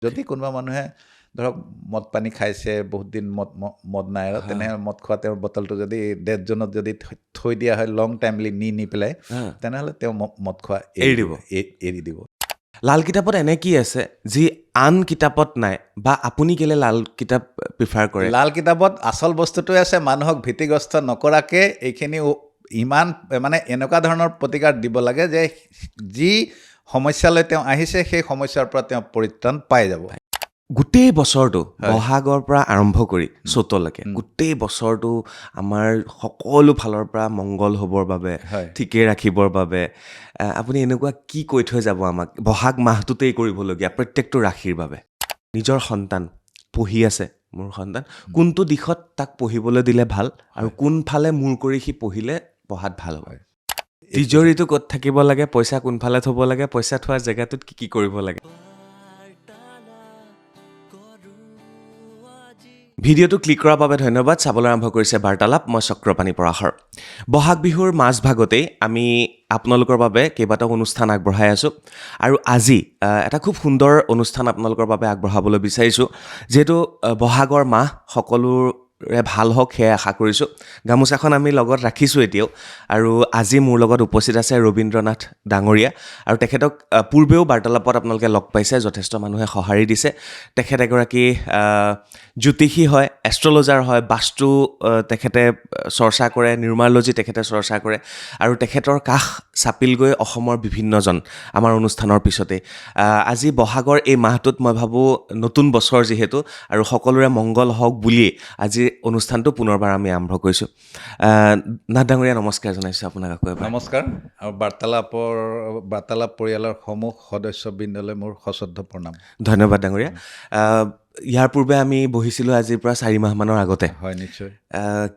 যদি কোনোবা মানুহে ধৰক মদ পানী খাইছে বহুত দিন মদ নাই আৰু তেনেহ'লে মদ খোৱা তেওঁৰ বটলটো যদি ডেড জোনত যদি থৈ দিয়া হয় লং টাইমলি নি পেলাই তেনেহ'লে তেওঁ মদ খোৱা এৰি দিব। লাল কিতাপত এনে কি আছে যি আন কিতাপত নাই বা আপুনি কেলে লাল কিতাপ প্ৰিফাৰ কৰে? লাল কিতাপত আচল বস্তুটোৱে আছে মানুহক ভীতিগ্ৰস্ত নকৰাকে এইখিনি ইমান মানে এনেকুৱা ধৰণৰ প্ৰতিকাৰ দিব লাগে যে যি সমস্যালৈ তেওঁ আহিছে সেই সমস্যাৰ পৰা তেওঁ পৰিত্ৰাণ পাই যাব। গোটেই বছৰটো বহাগৰ পৰা আৰম্ভ কৰি চ'তলৈকে গোটেই বছৰটো আমাৰ সকলো ফালৰ পৰা মংগল হ'বৰ বাবে, ঠিকে ৰাখিবৰ বাবে আপুনি এনেকুৱা কি কৈ থৈ যাব আমাক বহাগ মাহটোতেই কৰিবলগীয়া প্ৰত্যেকটো ৰাশিৰ বাবে? নিজৰ সন্তান পঢ়ি আছে, মোৰ সন্তান কোনটো দিশত তাক পঢ়িবলৈ দিলে ভাল আৰু কোনফালে মূৰ কৰি সি পঢ়িলে পঢ়াত ভাল হয়? তিজোৰিটো ক'ত থাকিব লাগে, পইচা কোনফালে থ'ব লাগে, পইচা থোৱাৰ জেগাটোত কি কৰিব লাগে? ভিডিঅ'টো ক্লিক কৰাৰ বাবে ধন্যবাদ। চাবলৈ আৰম্ভ কৰিছে বাৰ্তালাপ, মই চক্ৰপাণি পৰাশৰ। বহাগ বিহুৰ মাজভাগতেই আমি আপোনালোকৰ বাবে কেইবাটাও অনুষ্ঠান আগবঢ়াই আছোঁ আৰু আজি এটা খুব সুন্দৰ অনুষ্ঠান আপোনালোকৰ বাবে আগবঢ়াবলৈ বিচাৰিছোঁ। যিহেতু বহাগৰ মাহ সকলোৰে ভাল হওক সেয়াই আশা কৰিছোঁ। গামোচাখন আমি লগত ৰাখিছোঁ এতিয়াও আৰু আজি মোৰ লগত উপস্থিত আছে ৰবীন্দ্ৰনাথ ডাঙৰীয়া আৰু তেখেতক পূৰ্বেও বাৰ্তালাপত আপোনালোকে লগ পাইছে, যথেষ্ট মানুহে সঁহাৰি দিছে। তেখেত এগৰাকী জ্যোতিষী হয়, এষ্ট্ৰলজাৰ হয়, বাস্তু তেখেতে চৰ্চা কৰে, নিউমাৰলজি তেখেতে চৰ্চা কৰে আৰু তেখেতৰ কাষ চাপিলগৈ অসমৰ বিভিন্নজন আমাৰ অনুষ্ঠানৰ পিছতে। আজি বহাগৰ এই মাহটোত মই ভাবোঁ নতুন বছৰ যিহেতু আৰু সকলোৰে মংগল হওক বুলিয়েই আজি অনুষ্ঠানটো পুনৰবাৰ আমি আৰম্ভ কৰিছোঁ। নাথ ডাঙৰীয়া, নমস্কাৰ জনাইছোঁ আপোনাক আকৌ এবাৰ। নমস্কাৰ। আৰু বাৰ্তালাপ পৰিয়ালৰ সমূহ সদস্যবৃন্দলৈ মোৰ সশ্ৰদ্ধ প্ৰণাম। ধন্যবাদ ডাঙৰীয়া। ইয়াৰ পূৰ্বে আমি বহিছিলোঁ আজিৰ পৰা 4 মাহমানৰ আগতে। হয়, নিশ্চয়।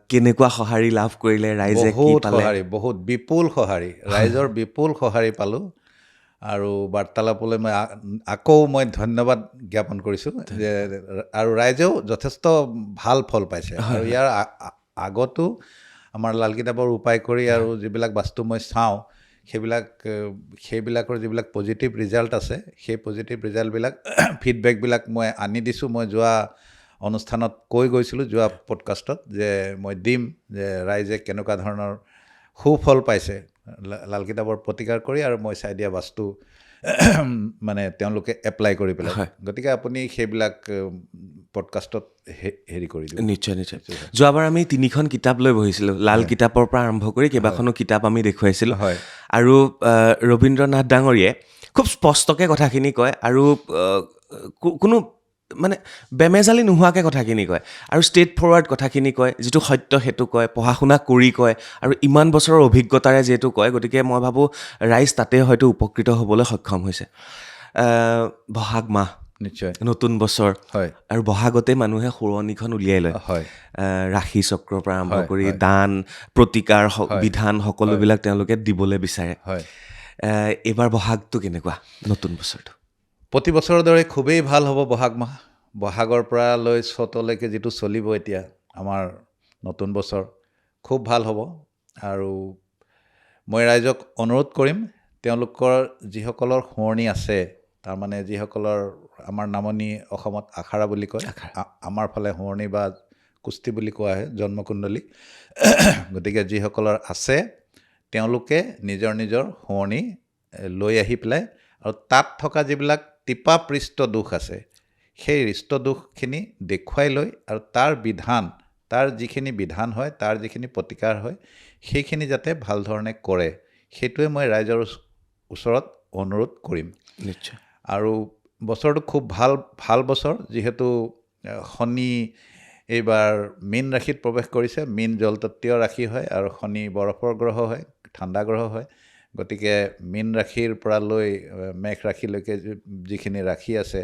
কেনেকুৱা সঁহাৰি লাভ কৰিলে ৰাইজে, কি পালে? বহুত বিপুল সঁহাৰি, ৰাইজৰ বিপুল সঁহাৰি পালোঁ আৰু বাৰ্তালাপলৈ মই ধন্যবাদ জ্ঞাপন কৰিছোঁ যে আৰু ৰাইজেও যথেষ্ট ভাল ফল পাইছে আৰু ইয়াৰ আগতো আমাৰ লাল কিতাপৰ উপায় কৰি আৰু যিবিলাক বাস্তু মই চাওঁ সেইবিলাকৰ যিবিলাক পজিটিভ ৰিজাল্ট আছে সেই পজিটিভ ৰিজাল্টবিলাক ফিডবেকবিলাক মই আনি দিছোঁ। মই যোৱা অনুষ্ঠানত কৈ গৈছিলোঁ, যোৱা পডকাষ্টত, যে মই দিম যে ৰাইজে কেনেকুৱা ধৰণৰ সুফল পাইছে লাল কিতাপৰ প্ৰতিকাৰ কৰি আৰু মই চাই দিয়া বাস্তু মানে তেওঁলোকে এপ্লাই কৰি পেলাই। গতিকে আপুনি সেইবিলাক পডকাষ্টত হেৰি কৰি দিব। নিশ্চয় নিশ্চয়। যোৱাবাৰ আমি 3খন কিতাপ লৈ বহিছিলোঁ, লাল কিতাপৰ পৰা আৰম্ভ কৰি কেইবাখনো কিতাপ আমি দেখুৱাইছিলোঁ আৰু ৰবীন্দ্ৰনাথ ডাঙৰীয়ে খুব স্পষ্টকৈ কথাখিনি কয় আৰু কোনো মানে বেমেজালি নোহোৱাকৈ কথাখিনি কয় আৰু ষ্ট্ৰেইট ফৰৱাৰ্ড কথাখিনি কয়, যিটো সত্য সেইটো কয়, পঢ়া শুনা কৰি কয় আৰু ইমান বছৰৰ অভিজ্ঞতাৰে যিহেতু কয়, গতিকে মই ভাবোঁ ৰাইজ তাতে হয়তো উপকৃত হ'বলৈ সক্ষম হৈছে। বহাগ মাহ, নিশ্চয় নতুন বছৰ, আৰু বহাগতে মানুহে সোঁৱৰণিখন উলিয়াই লয়। ৰাশি চক্ৰৰ পৰা আৰম্ভ কৰি দান, প্ৰতিকাৰ, বিধান সকলোবিলাক তেওঁলোকে দিবলৈ বিচাৰে। এইবাৰ বহাগটো কেনেকুৱা, নতুন বছৰটো? প্ৰতি বছৰৰ দৰে খুবেই ভাল হ'ব বহাগ মাহ। বহাগৰ পৰা লৈ চ'তলৈকে যিটো চলিব এতিয়া আমাৰ নতুন বছৰ, খুব ভাল হ'ব। আৰু মই ৰাইজক অনুৰোধ কৰিম, তেওঁলোকৰ যিসকলৰ শুৱনি আছে, তাৰমানে যিসকলৰ আমাৰ নামনি অসমত আখৰা বুলি কয়, আমাৰ ফালে শুৱনি বা কুস্তি বুলি কোৱা হয়, জন্মকুণ্ডলী। গতিকে যিসকলৰ আছে তেওঁলোকে নিজৰ নিজৰ শুৱনি লৈ আহি পেলাই আৰু তাত থকা যিবিলাক টিপাপৃষ্ট দোষ আছে সেই হৃষ্ট দোষখিনি দেখুৱাই লৈ আৰু তাৰ যিখিনি বিধান হয়, তাৰ যিখিনি প্ৰতিকাৰ হয়, সেইখিনি যাতে ভাল ধৰণে কৰে, সেইটোৱে মই ৰাইজৰ ওচৰত অনুৰোধ কৰিম। নিশ্চয়। আৰু বছৰটো খুব ভাল বছৰ, যিহেতু শনি এইবাৰ মীন ৰাশিত প্ৰৱেশ কৰিছে। মীন জলতত্ত্বীয় ৰাশি হয় আৰু শনি বৰফৰ গ্ৰহ হয়, ঠাণ্ডা গ্ৰহ হয়। গতিকে মীন ৰাশিৰ পৰা লৈ মেষ ৰাশিলৈকে যিখিনি ৰাশি আছে,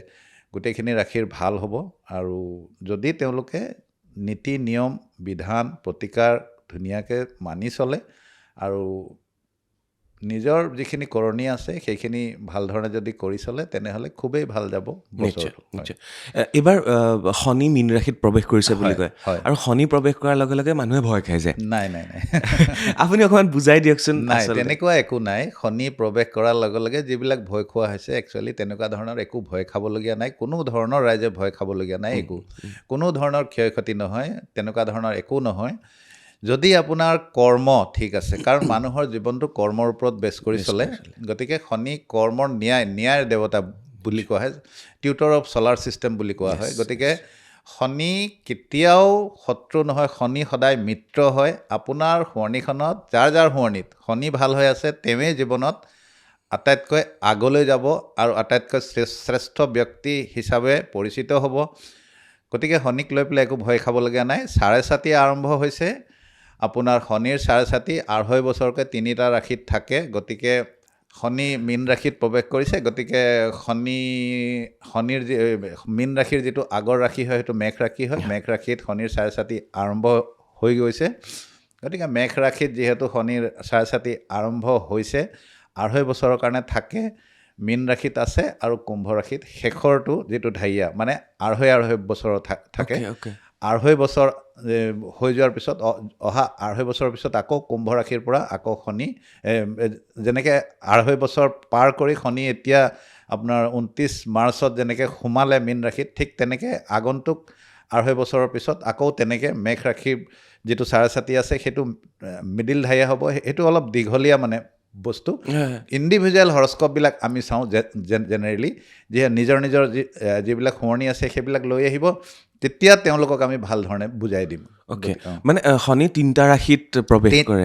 গোটেইখিনি ৰাশিৰ ভাল হ'ব। আৰু যদি তেওঁলোকে নীতি নিয়ম বিধান প্ৰতিকাৰ ধুনীয়াকৈ মানি চলে আৰু নিজৰ যিখিনি কৰণী আছে সেইখিনি ভাল ধৰণে যদি কৰি চলে তেনেহ'লে খুবেই ভাল যাব নিশ্চয় বছৰটো। নিশ্চয় এইবাৰ শনি মীন ৰাশিত প্ৰৱেশ কৰিছে বুলি কয় হয়। আৰু শনি প্ৰৱেশ কৰাৰ লগে লগে মানুহে ভয় খাই যায় নাই আপুনি অকণমান বুজাই দিয়কচোন নাই আচলতে তেনেকুৱা একো নাই। শনি প্ৰৱেশ কৰাৰ লগে লগে যিবিলাক ভয় খোৱা হৈছে একচুৱেলি তেনেকুৱা ধৰণৰ একো ভয় খাবলগীয়া নাই। কোনো ধৰণৰ ৰাইজে ভয় খাবলগীয়া নাই। একো কোনো ধৰণৰ ক্ষয় ক্ষতি নহয়, তেনেকুৱা ধৰণৰ একো নহয়। যদি আপোনাৰ কৰ্ম ঠিক আছে, কাৰণ মানুহৰ জীৱনটো কৰ্মৰ ওপৰত বেছ কৰি চলে, গতিকে শনি কৰ্মৰ ন্যায়ৰ দেৱতা বুলি কোৱা হয়, টিউটৰ অফ চলাৰ ছিষ্টেম বুলি কোৱা হয়। গতিকে শনি কেতিয়াও শত্ৰু নহয়, শনি সদায় মিত্ৰ হয়। আপোনাৰ শুৱনিখনত যাৰ শুৱনিত শনি ভাল হৈ আছে তেওঁৱেই জীৱনত আটাইতকৈ আগলৈ যাব আৰু আটাইতকৈ শ্ৰেষ্ঠ ব্যক্তি হিচাপে পৰিচিত হ'ব। গতিকে শনিক লৈ পেলাই একো ভয় খাবলগীয়া নাই। চাৰে চাতি আৰম্ভ হৈছে। আপোনাৰ শনিৰ চাৰে চাতি 2.5 বছৰকৈ 3টা ৰাশিত থাকে। গতিকে শনি মীন ৰাশিত প্ৰৱেশ কৰিছে। গতিকে শনিৰ মীন ৰাশিৰ যিটো আগৰ ৰাশি হয় সেইটো মেঘ ৰাশি হয়। মেঘ ৰাশিত শনিৰ চাৰে চাতি আৰম্ভ হৈ গৈছে। গতিকে মেঘ ৰাশিত যিহেতু শনিৰ চাৰে চাতি আৰম্ভ হৈছে, 2.5 বছৰৰ কাৰণে থাকে। মীন ৰাশিত আছে আৰু কুম্ভ ৰাশিত শেষৰটো যিটো ঢাইয়া মানে 2.5 বছৰৰ থাকে। 2.5 বছৰ হৈ যোৱাৰ পিছত অহা 2.5 বছৰৰ পিছত আকৌ কুম্ভ ৰাশিৰ পৰা আকৌ শনি যেনেকৈ 2.5 বছৰ পাৰ কৰি শনি এতিয়া আপোনাৰ 29 মাৰ্চত যেনেকৈ সোমালে মীন ৰাশিত, ঠিক তেনেকৈ আগন্তুক 2.5 বছৰৰ পিছত আকৌ তেনেকৈ মেঘ ৰাশিৰ যিটো চাৰে চাতি আছে সেইটো মিডিল ঢাইয়া হ'ব। সেইটো অলপ দীঘলীয়া মানে বস্তু। ইণ্ডিভিজুৱেল হৰস্কপবিলাক আমি চাওঁ জেনেৰেলি, যে নিজৰ যিবিলাক শুৱনি আছে সেইবিলাক লৈ আহিব, তেতিয়া তেওঁলোকক আমি ভাল ধৰণে বুজাই দিম। মানে শনি 3টা ৰাশিত প্ৰৱেশ কৰে।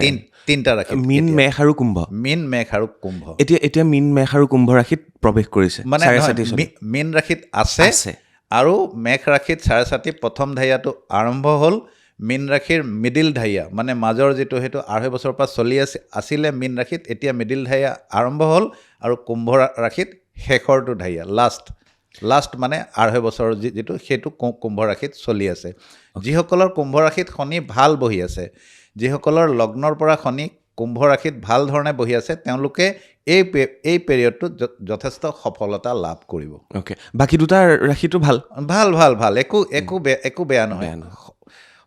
3টা ৰাশিত, মীন মেঘ আৰু কুম্ভ। মীন মেঘ আৰু কুম্ভ এতিয়া মীন মেঘ আৰু কুম্ভ ৰাশিত প্ৰৱেশ কৰিছে। মানে মীন ৰাশিত আছে আৰু মেঘ ৰাশিত চাৰে চাতি প্ৰথম ঢাইয়াটো আৰম্ভ হ'ল। মীন ৰাশিৰ মিডিল ঢাইয়া মানে মাজৰ যিটো সেইটো 2.5 বছৰৰ পৰা চলি আছিলে মীন ৰাশিত, এতিয়া মিডিল ঢাইয়া আৰম্ভ হ'ল আৰু কুম্ভ ৰাশিত শেষৰটো ঢাইয়া লাষ্ট মানে 2.5 বছৰৰ যিটো সেইটো কুম্ভ ৰাশিত চলি আছে। যিসকলৰ কুম্ভ ৰাশিত শনি ভাল বহি আছে, যিসকলৰ লগ্নৰ পৰা শনি কুম্ভ ৰাশিত ভাল ধৰণে বহি আছে, তেওঁলোকে এই পিৰিয়ডটোত যথেষ্ট সফলতা লাভ কৰিব। বাকী 2টা ৰাশিটো ভাল। একো বেয়া নহয়।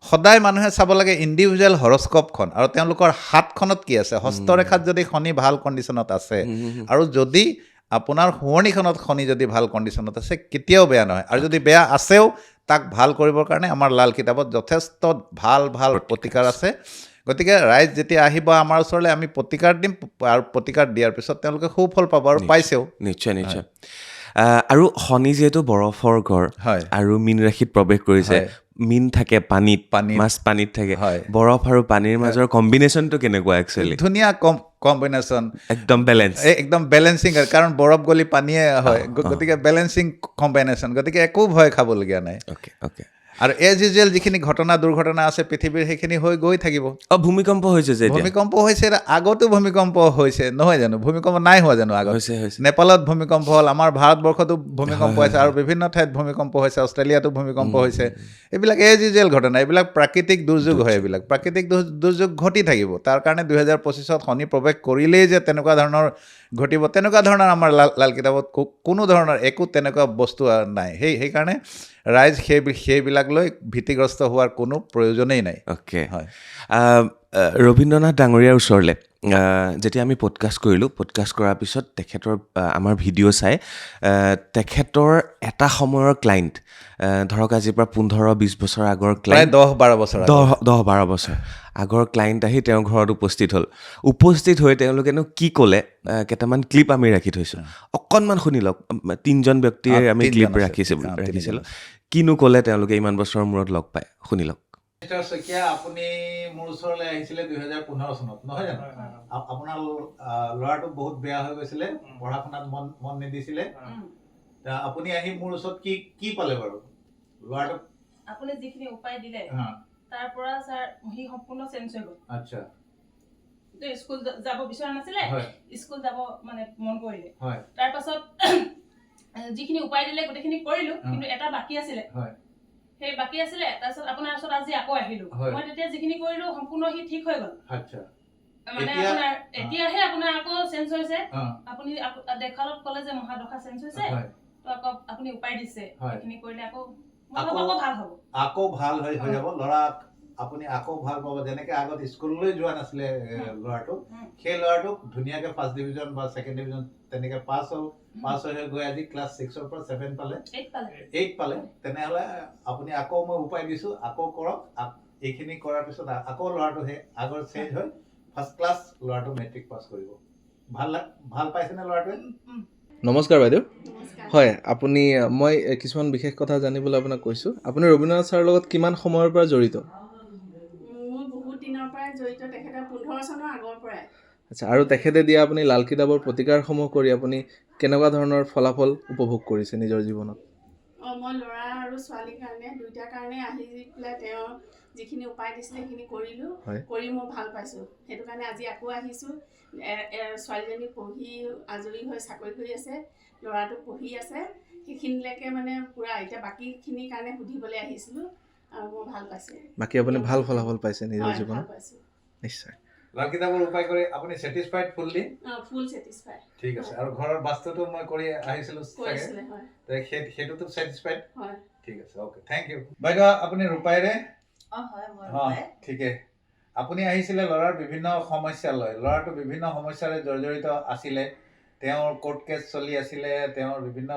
সদায় মানুহে চাব লাগে ইণ্ডিভিজুৱেল হৰস্কপখন আৰু তেওঁলোকৰ হাতখনত কি আছে। হস্তৰেখাত যদি শনি ভাল কণ্ডিশ্যনত আছে আৰু যদি আপোনাৰ শুৱনিখনত শনি যদি ভাল কণ্ডিশ্যনত আছে, কেতিয়াও বেয়া নহয়। আৰু যদি বেয়া আছেও, তাক ভাল কৰিবৰ কাৰণে আমাৰ লাল কিতাপত যথেষ্ট ভাল প্ৰতিকাৰ আছে। গতিকে ৰাইজ যেতিয়া আহিব আমাৰ ওচৰলৈ, আমি প্ৰতিকাৰ দিম আৰু প্ৰতিকাৰ দিয়াৰ পিছত তেওঁলোকে সুফল পাব আৰু পাইছেও। নিশ্চয় আৰু শনি যিহেতু বৰফৰ ঘৰ আৰু মীন ৰাশিত প্ৰৱেশ কৰিছে, মীন থাকে পানীত, মাছ পানীত থাকে, বৰফ আৰু পানীৰ মাজৰ কম্বিনেশ্যনটো কেনেকুৱা? একচুৱেলি ধুনীয়া কম্বিনেশ্যন, একদম বেলেঞ্চিং, কাৰণ বৰফ গলি পানীয়ে হয়। গতিকে বেলেঞ্চিং কম্বিনেশ্যন, গতিকে একো ভয় খাবলগীয়া নাই। আৰু এজ ইউজুৱেল যিখিনি দুৰ্ঘটনা আছে পৃথিৱীৰ, সেইখিনি গৈ থাকিব। ভূমিকম্প হৈছে আগতো ভূমিকম্প হৈছে নহয় জানো? ভূমিকম্প নাই হোৱা জানো আগত? নেপালত ভূমিকম্প হ'ল, আমাৰ ভাৰতবৰ্ষতো ভূমিকম্প হৈছে আৰু বিভিন্ন ঠাইত ভূমিকম্প হৈছে, অষ্ট্ৰেলিয়াতো ভূমিকম্প হৈছে। এইবিলাক এজ ইউজুৱেল ঘটনা, এইবিলাক প্ৰাকৃতিক দুৰ্যোগ হয়। এইবিলাক প্ৰাকৃতিক দুৰ্যোগ ঘটি থাকিব। তাৰ কাৰণে 2025ত শনি প্ৰৱেশ কৰিলেই যে তেনেকুৱা ধৰণৰ ঘটিব, তেনেকুৱা ধৰণৰ আমাৰ লাল কিতাপত কোনো ধৰণৰ একো তেনেকুৱা বস্তু নাই। সেইকাৰণে ৰাইজ সেইবিলাক লৈ ভীতিগ্ৰস্ত হোৱাৰ কোনো প্ৰয়োজনেই নাই। ৰবীন্দ্ৰনাথ ডাঙৰীয়াৰ ওচৰলৈ যেতিয়া আমি পডকাষ্ট কৰিলোঁ, পডকাষ্ট কৰাৰ পিছত তেখেতৰ আমাৰ ভিডিঅ' চাই তেখেতৰ এটা সময়ৰ ক্লাইণ্ট, ধৰক আজিৰ পৰা 15-20 বছৰ আগৰ ক্লাইণ্ট, 10-12 বছৰ আগৰ ক্লাইণ্ট আহি তেওঁৰ ঘৰত উপস্থিত হৈ তেওঁলোকেনো কি ক'লে, কেইটামান ক্লিপ আমি ৰাখি থৈছোঁ, অকণমান শুনি লওক। 3জন ব্যক্তিয়ে আমি ক্লিপ ৰাখিছিলোঁ। কিনো ক'লে তেওঁলোকে ইমান বছৰৰ মূৰত লগ পাই, শুনি লওক। মিষ্টাৰ শইকীয়া, আপুনি মোৰ ওচৰলৈ আহিছিলে 2015 চনত, নহয় জানো? আপোনাৰ ল'ৰাটো বহুত বেয়া হৈ গৈছিলে, পঢ়া শুনাত মন নিদিছিলে। আপুনি আহি মোৰ ওচৰত কি পালে বাৰু? ল'ৰাটো আপুনি যিখিনি উপায় দিলে তাৰ পৰা স্যাৰ সি সম্পূৰ্ণ চেঞ্জ হৈ গ'ল। আচ্ছা। স্কুল যাব বিচৰা নাছিলে, স্কুল যাব মানে মন কৰিলে। তাৰ পাছত যিখিনি উপায় দিলে গোটেইখিনি কৰিলো, কিন্তু এটা বাকী আছিলে। সেই বাকী আছিলে, তাৰপিছত আপোনাৰ ওচৰত আজি আকৌ আহিলো। মই তেতিয়া যিখিনি কৰিলো সম্পূৰ্ণ সি ঠিক হৈ গ'ল। আচ্ছা। মানে আপোনাৰ এতিয়াহে আপোনাৰ আকৌ চেঞ্জ হৈছে আপুনি দেখালত ক'লে যে মহাদশা চেঞ্জ হৈছে তো আকৌ আপুনি উপায় দিছে এইখিনি কৰিলে আকৌ ভাল হ'ব আকৌ ভাল হৈ যাব ল'ৰা আপুনি আকৌ ভাল পাব যেনেকে আগত স্কুললৈ যোৱা নাছিলে ল'ৰাটো সেই ল'ৰাটোক ধুনীয়াকে ফাৰ্ষ্ট ডিভিজন বা ছেকেণ্ড ডিভিজন তেনেকে পাছ হৈ গৈ আজি ক্লাছ 6 পৰা 7 পালে 8 পালে তেনেহ'লে আপুনি আকৌ মই উপায় দিছো আকৌ কৰক এইখিনি কৰাৰ পিছত আকৌ ল'ৰাটো সেই আগৰ চেঞ্জ হৈ ফাৰ্ষ্ট ক্লাছ ল'ৰাটো মেট্ৰিক পাছ কৰিব ভাল পাইছেনে ল'ৰাটোৱে নমস্কাৰ বাইদেউ হয় আপুনি মই কিছুমান বিশেষ কথা জানিবলৈ আপোনাক কৈছোঁ আপুনি ৰবীন্দ্ৰনাথ ছাৰৰ লগত কিমান সময়ৰ পৰা জড়িত মোৰ বহুত দিনৰ পৰাই জড়িত তেখেতৰ 15 চনৰ আগৰ পৰাই আচ্ছা আৰু তেখেতে দিয়া আপুনি লাল কিতাপৰ প্ৰতিকাৰসমূহ কৰি আপুনি কেনেকুৱা ধৰণৰ ফলাফল উপভোগ কৰিছে নিজৰ জীৱনত মই ল'ৰা আৰু ছোৱালীৰ কাৰণে দুইটাৰ কাৰণে আহি পেলাই তেওঁ যিখিনি উপায় দিছিলে সেইখিনি কৰিলোঁ কৰি মই ভাল পাইছোঁ সেইটো কাৰণে আজি আকৌ আহিছোঁ ছোৱালীজনী পঢ়ি আজৰি হৈ চাকৰি কৰি আছে ল'ৰাটো পঢ়ি আছে সেইখিনিলৈকে মানে পূৰা এতিয়া বাকীখিনিৰ কাৰণে সুধিবলৈ আহিছিলোঁ আৰু মই ভাল পাইছোঁ বাকী আপুনি ভাল ফলাফল পাইছে নিজৰ জীৱনত নিশ্চয় লাল কিতাপৰ উপায় কৰি আপুনি ছেটিছফাইড ফুললি ফুল ছেটিছফাইড ঠিক আছে আৰু ঘৰৰ বাস্তুটো মই কৰি আহিছিলোঁ সেইটোতো ছেটিছফাইড হয় ঠিক আছে ওকে থেংক ইউ বাইদেউ আপুনি ৰূপাইৰে হয় ঠিকে আপুনি আহিছিলে ল'ৰাৰ বিভিন্ন সমস্যা লৈ ল'ৰাটো বিভিন্ন সমস্যাৰে জৰ্জৰিত আছিলে তেওঁৰ কোৰ্ট কেছ চলি আছিলে তেওঁৰ বিভিন্ন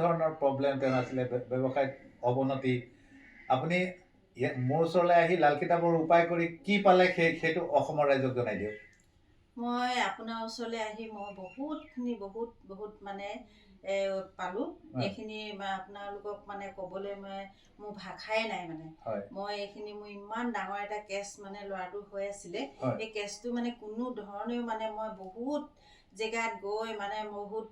ধৰণৰ প্ৰব্লেম তেওঁৰ আছিলে ব্যৱসায়ত অৱনতি আপুনি মোৰ ওচৰলৈ আহি লাল কিতাপৰ উপায় কৰি কি পালে সেইটো অসমৰ ৰাইজক জনাই দিয়ক মই আপোনাৰ ওচৰলৈ আহি মই বহুত মানে পালোঁ এইখিনি আপোনালোকক মানে ক'বলৈ মোৰ ভাষাই নাই মানে মই এইখিনি মোৰ ইমান ডাঙৰ এটা কেছ মানে ল'ৰাটো হৈ আছিলে এই কেছটো মানে কোনো ধৰণেও মানে মই বহুত জেগাত গৈ মানে বহুত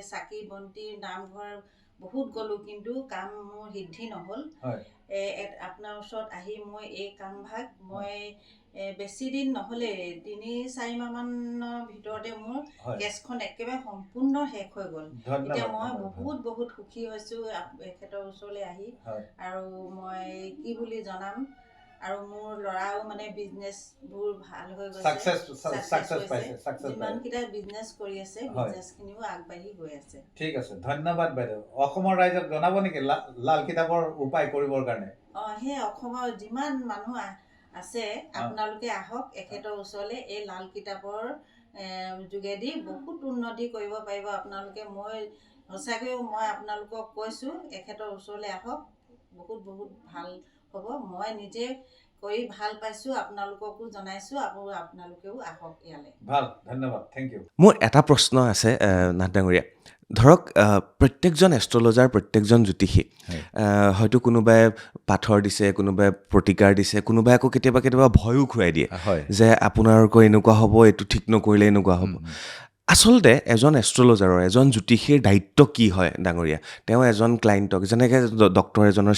চাকি বন্তি নামঘৰ বহুত গ'লোঁ কিন্তু কাম মোৰ সিদ্ধি নহ'ল আপোনাৰ ওচৰত আহি মই এই কামভাগ মই বেছি দিন নহ'লে 3-4 মাহমানৰ ভিতৰতে মোৰ কেছখন একেবাৰে সম্পূৰ্ণ শেষ হৈ গ'ল এতিয়া মই বহুত সুখী হৈছোঁ এখেতৰ ওচৰলৈ আহি আৰু মই কি বুলি জনাম আৰু মোৰ ল'ৰাও মানে বিজনেছবোৰ ভাল হৈ গৈছে যিমানকেইটা বিজনেছ কৰি আছে বিজনেছখিনিও আগবাঢ়ি গৈ আছে ঠিক আছে ধন্যবাদ বাইদেউ অসমৰ ৰাইজক জনাব নেকি লাল কিতাপৰ উপায় কৰিবৰ কাৰণে সেই অসমৰ যিমান মানুহ আছে আপোনালোকে আহক এখেতৰ ওচৰলৈ এই লাল কিতাপৰ যোগেদি বহুত উন্নতি কৰিব পাৰিব আপোনালোকে মই সঁচাকৈও মই আপোনালোকক কৈছোঁ এখেতৰ ওচৰলৈ আহক বহুত ভাল হ'ব মই নিজে কৰি ভাল পাইছোঁ আপোনালোককো জনাইছোঁ আৰু আপোনালোকেও আহক ইয়ালৈ ভাল ধন্যবাদ থেংক ইউ মোৰ এটা প্ৰশ্ন আছে নাথ ডাঙৰীয়া ধৰক প্ৰত্যেকজন এষ্ট্ৰলজাৰ প্ৰত্যেকজন জ্যোতিষী হয়তো কোনোবাই পাথৰ দিছে কোনোবাই প্ৰতিকাৰ দিছে কোনোবাই আকৌ কেতিয়াবা ভয়ো খুৱাই দিয়ে যে আপোনালোকৰ এনেকুৱা হ'ব এইটো ঠিক নকৰিলে এনেকুৱা হ'ব আচলতে এজন এষ্ট্ৰলজাৰৰ এজন জ্যোতিষীৰ দায়িত্ব কি হয় ডাঙৰীয়া তেওঁ এজন ক্লাইণ্টক যেনেকৈ ডক্তৰ এজনৰ